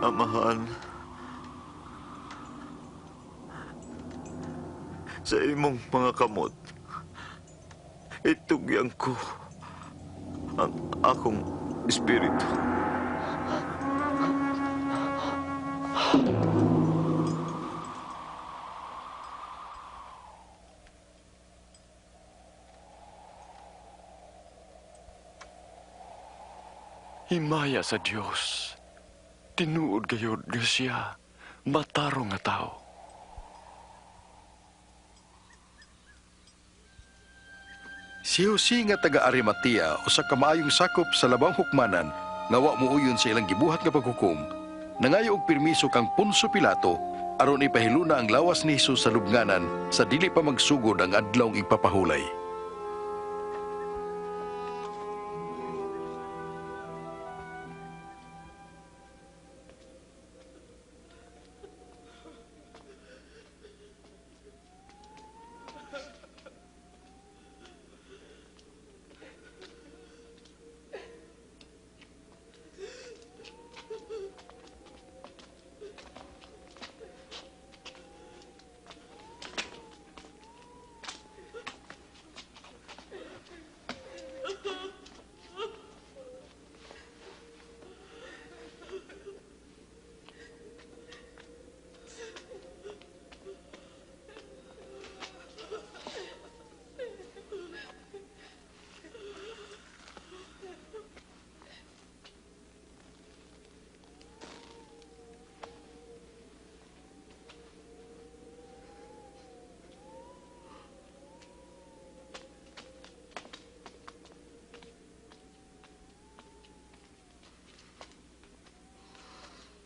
Amahan, sa imong mga kamot, itugyan ko ang akong espiritu. Himaya sa Dios. Tinuod gayud nga siya. Matarong nga tao. Si Jose nga taga Arimatea usa ka maayong sakop sa labang hukmanan nga wa muuyon sa ilang gibuhat nga paghukom. Nangayo og permiso kang Poncio Pilato aron ipahiluna ang lawas ni Jesus sa lubnganan sa dili pa magsugod ang adlawng ipapahulay.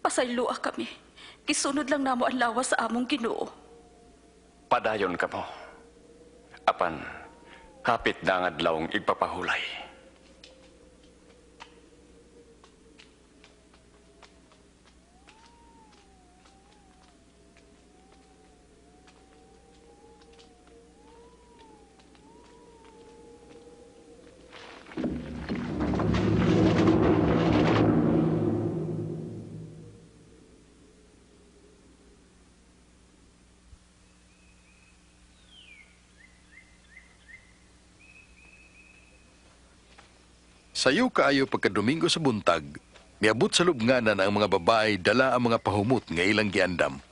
Pasayloa kami. Kisunod lang namo ang lawas sa among Ginoo. Padayon ka mo. Apan, hapit na ang adlawng igpapahulay. Sayo kaayo pagkadomingo sa buntag, miabot sa lubnganan ang mga babae dala ang mga pahumot nga ilang giandam.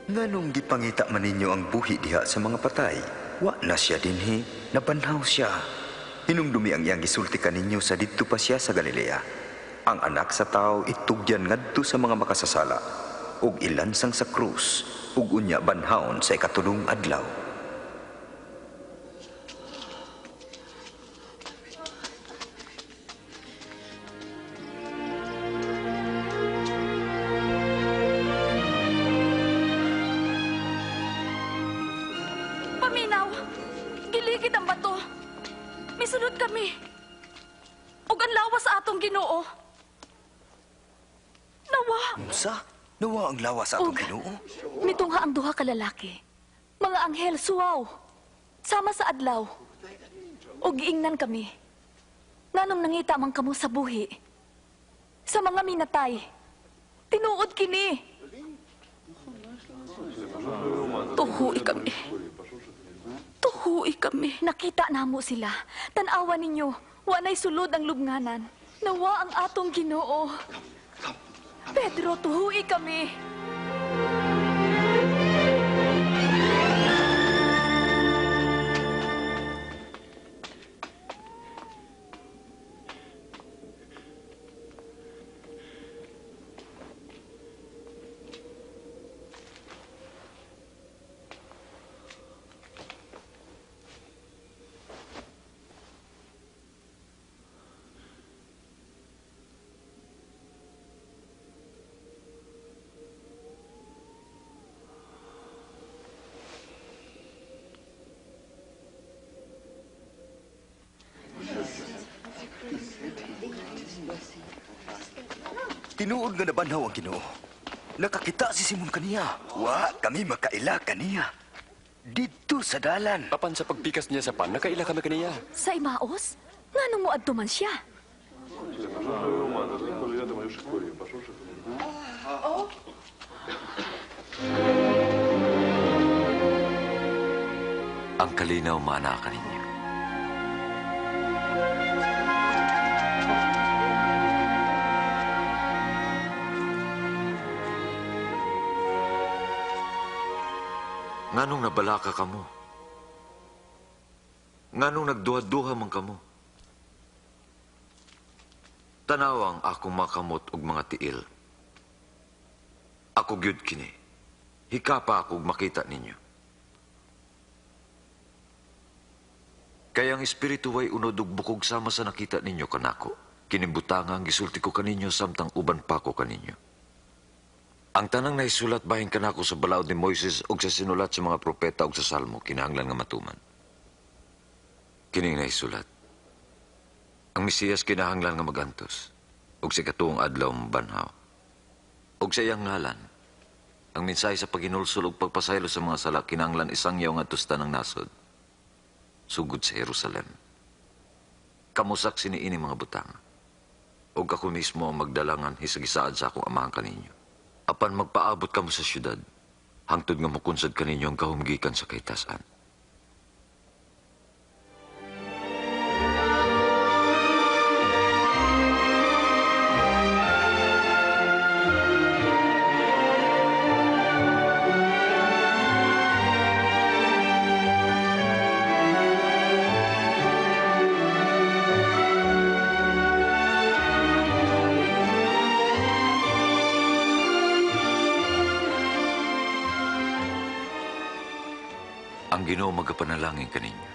Nganong gipangita man ninyo ang buhi diha sa mga patay? Wa na siya dinhi, nabanhaw siya. Hinumdumi ang iyang gisulti kaninyo sa didto pa siya sa Galilea. Ang anak sa tao itugyan ngadto sa mga makasasala, ug ilansang sa krus, ug unya banhaon sa ikatulong adlaw. Paminaw! Giligid ang bato. Misunod kami. Ug ang lawas sa atong Ginoo. Nawa! Unsa? Nawa ang lawas sa atong Ginoo? Mitungha ang duha ka lalaki. Mga anghel suwaw. Sama sa adlaw. O giingnan kami. Nganong nangita man kamo sa buhi. Sa mga minatay. Tinuod kini. Tuhui kami. Tuhui kami. Nakita namo sila. Tanawa ninyo. Wanay sulod ang lubnganan. Nawa ang atong Ginoo. Pedro, tuhui kami. Tinuod nga nabanhaw ang Ginoo. Nakakita si Simon kaniya. Wa, kami makaila kaniya. Dito sa dalan. Apan sa pagpikas niya sa pan, nakaila kami kaniya. Sa Imaos? Nganong mo adto man siya? Ang kalinaw maanakan ninyo. Nganong nabalaka kamo? Nganong nagduha-duha man kamo? Tanawang akong makamot og mga tiil. Ako gyud kini. Hikapa ako og makita ninyo. Kaya ang espiritu way unod ug bukog sama sa nakita ninyo kanako. Kinibutanga ang gisulti ko kaninyo samtang uban pa ko kaninyo. Ang tanang naisulat bahin kanako sa balaod ni Moises ug sa sinulat sa mga propeta ug sa salmo kinahanglan nga matuman. Kining naisulat. Ang Mesiyas kinahanglan nga magantos ug sa katuong adlaw mabanhaw. Ug sa iyang ngalan, ang mensahe sa paginulsol ug pagpasaylo sa mga sala kinahanglan isangyaw ngadto sa tanang nasod. Sugod sa Jerusalem. Kamusak siniini mga butang. Ug ako mismo ang magdalangan hisagisaad sa akong amahan kaninyo. Apan magpaabot kamo sa syudad, hangtod nga makunsad kaninyo ang kahumgikan sa kaitasan. Ang Ginoo magapanalangin kaninyo.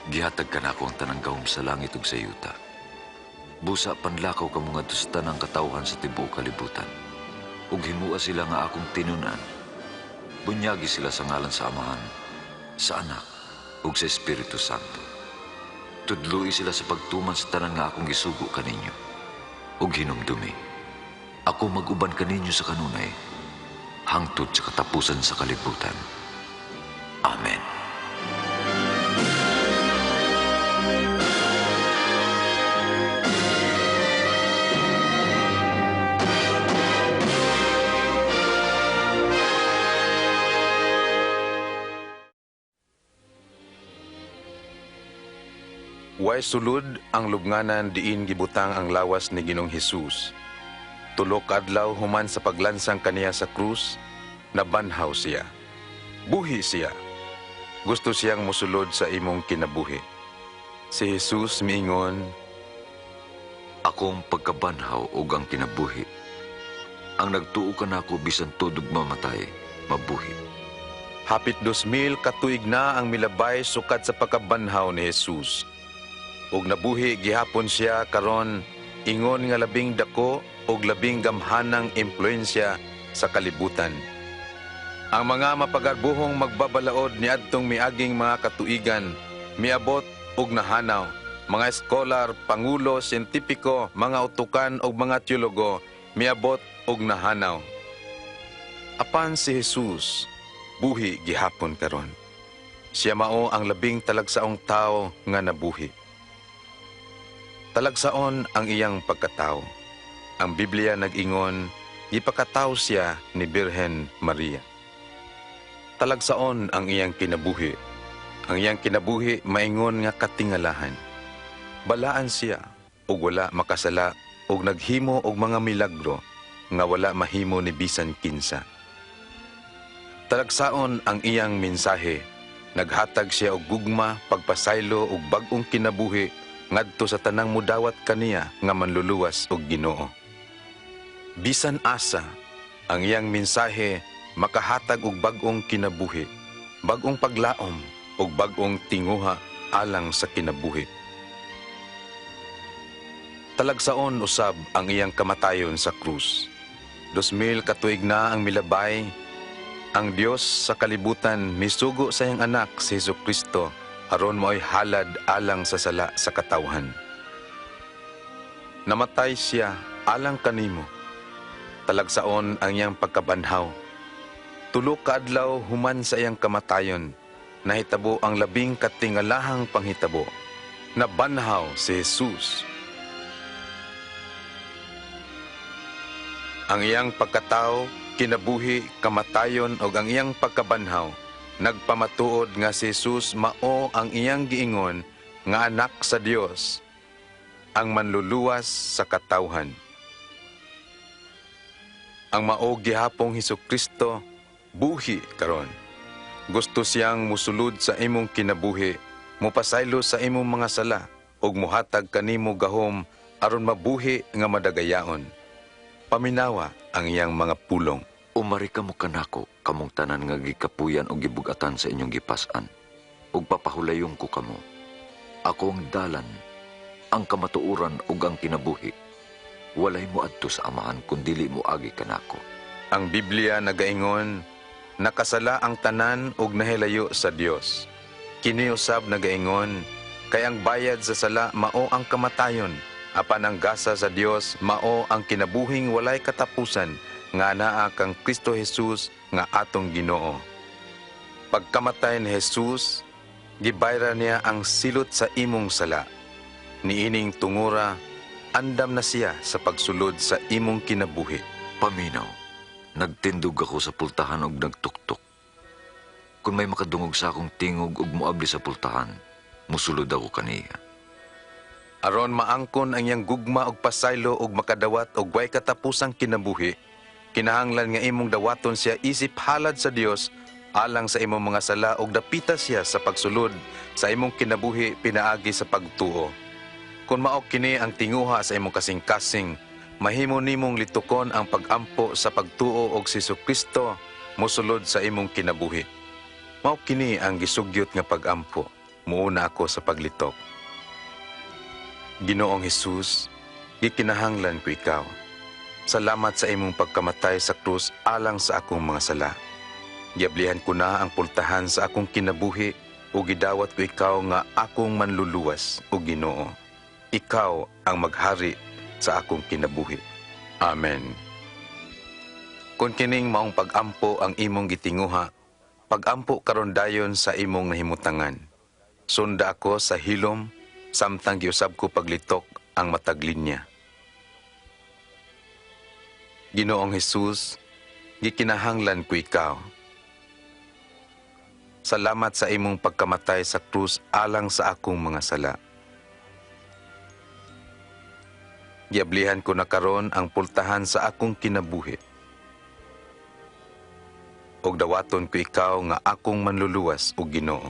Gihatag ka na ako ang tanang gahom sa langit ug sa yuta. Busa panlakaw ka mga sa tanang katawhan sa tibuok kalibutan. Ug himua sila nga akong tinunan. Bunyagi sila sa ngalan sa Amahan, sa Anak, ug sa Espiritu Santo. Tudloi sila sa pagtuman sa tanan nga akong gisugo kaninyo. Ug hinumdumi. Ako mag-uban kaninyo sa kanunay, hangtod sa katapusan sa kalibutan. Amen. Way sulod ang lubnganan diin gibutang ang lawas ni Ginong Hesus. Tulo ka adlaw human sa paglansang kaniya sa krus, nabanhaw siya. Buhi siya. Gusto siyang musulod sa imong kinabuhi. Si Jesus miingon, akong pagkabanhaw ug ang kinabuhi. Ang nagtuo ka nako bisan tudog mamatay, mabuhi. Hapit 2,000 katuig na ang milabay sukat sa pagkabanhaw ni Jesus. Ug nabuhi gihapon siya karon ingon nga labing dako ug labing gamhanang impluensya sa kalibutan. Ang mga mapagarbuhong magbabalaod ni adtong miaging mga katuigan, miabot ug nahanaw, mga eskolar, pangulo, siyentipiko, mga utukan ug mga teologo, miabot ug nahanaw. Apan si Jesus, buhi gihapon karon. Siya mao ang labing talagsaong tao nga nabuhi. Talagsaon ang iyang pagkatao. Ang Biblia nag-ingon, gipakatao siya ni Birhen Maria. Talagsaon ang iyang kinabuhi. Ang iyang kinabuhi maingon nga katingalahan. Balaan siya, ug wala makasala, ug naghimo og mga milagro, nga wala mahimo ni bisan kinsa. Talagsaon ang iyang mensahe. Naghatag siya og gugma, pagpasaylo ug bag-ong kinabuhi ngadto sa tanang mudawat kaniya nga manluluwas og Ginoo. Bisan asa, ang iyang mensahe makahatag og bag-ong kinabuhi, bag-ong paglaom ug bag-ong tinguha alang sa kinabuhi. Talagsaon usab ang iyang kamatayon sa krus. 2,000 katuig na ang milabay, ang Dios sa kalibutan misugo sa iyang anak si Jesucristo aron mo'y halad alang sa sala sa katawhan. Namatay siya alang kanimo. Talagsaon ang iyang pagkabanhaw. Tulo ka adlaw human sa iyang kamatayon, nahitabo ang labing katingalahang panghitabo. Nabanhaw si Jesus. Ang iyang pagkatao, kinabuhi, kamatayon o ang iyang pagkabanhaw, nagpamatuod nga si Jesus mao ang iyang giingon nga anak sa Dios, ang manluluwas sa katawhan. Ang mao gihapong Hesukristo buhi karon. Gusto siyang musulod sa imong kinabuhi, mupasaylo sa imong mga sala ug muhatag kanimo gahom aron mabuhi nga madagayaon. Paminawa ang iyang mga pulong. Umari ka mo kanako, kamong tanan nga gikapuyan o gibugatan sa inyong gipasan, ug papahulayon ko kamo. Ako ang dalan, ang kamatuuran ug ang kinabuhi. Walay mo adto sa Amahan kundili mo agi kanako. Ang Biblia nagaingon, nakasala ang tanan ug nahilayo sa Dios. Kini usab nagaingon, kay ang bayad sa sala mao ang kamatayon, apan ang gasa sa Dios mao ang kinabuhing walay katapusan, nga naa kang Kristo Jesus nga atong Ginoo. Pagkamatay ni Jesus, gibayra niya ang silot sa imong sala. Niining tungura, andam na siya sa pagsulod sa imong kinabuhi. Paminaw, nagtindog ako sa pultahan ug nagtuktok. Kung may makadungog sa akong tingog ug moabli sa pultahan, musulod ako kaniya. Aron maangkon ang iyang gugma og pasaylo ug makadawat og way katapusang kinabuhi, kinahanglan nga imong dawaton siya isip halad sa Dios alang sa imong mga sala ug dapita siya sa pagsulod sa imong kinabuhi pinaagi sa pagtuo. Kung mao kini ang tinguha sa imong kasing-kasing, mahimo nimong litukon ang pag-ampo sa pagtuo og si Jesucristo mosulod sa imong kinabuhi. Mao kini ang gisugyot nga pagampo, muuna ako sa paglitok. Ginoong Hesus, gikinahanglan ko ikaw. Salamat sa imong pagkamatay sa krus alang sa akong mga sala. Giablihan ko na ang pultahan sa akong kinabuhi o gidawat ko ikaw nga akong manluluwas o Ginoo. Ikaw ang maghari sa akong kinabuhi. Amen. Kung kining maong pagampo ang imong gitinguha, pagampo karon dayon sa imong nahimutangan. Sunda ako sa hilom, samtang giusab ko paglitok ang matag linya. Ginoong Hesus, gikinahanglan ko ikaw. Salamat sa imong pagkamatay sa krus alang sa akong mga sala. Giablihan ko na karon ang pultahan sa akong kinabuhi. Og dawaton ko ikaw nga akong manluluwas o Ginoo.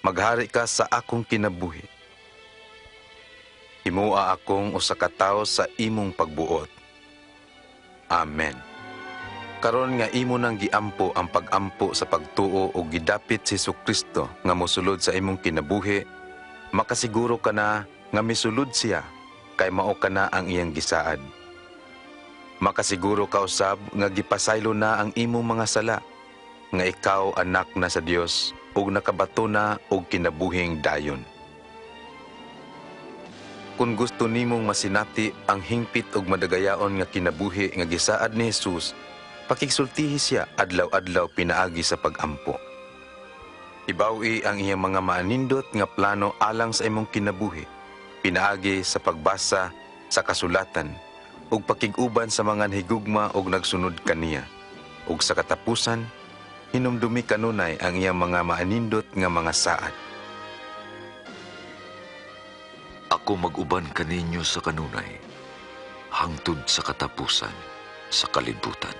Maghari ka sa akong kinabuhi. Himua akong usa ka tawo sa imong pagbuot. Amen. Karon nga imo nang giampo ang pagampo sa pagtuo o gidapit si Jesucristo nga mosulod sa imong kinabuhi, makasiguro ka na nga misulod siya kay mao ka na ang iyang gisaad. Makasiguro ka usab nga gipasaylo na ang imong mga sala, nga ikaw anak na sa Dios ug nakabato na og kinabuhing dayon. Kung gusto nimong masinati ang hingpit ug madagayaon nga kinabuhi nga gisaad ni Hesus, pakigsultihi siya adlaw-adlaw pinaagi sa pagampo. Ibawi ang iyang mga maanindot nga plano alang sa imong kinabuhi, pinaagi sa pagbasa sa kasulatan, ug pakig-uban sa mga higugma ug nagsunod kaniya, ug sa katapusan, hinumdumi kanunay ang iyang mga maanindot nga mga saad. Ako mag-uban kaninyo sa kanunay, hangtod sa katapusan sa kalibutan.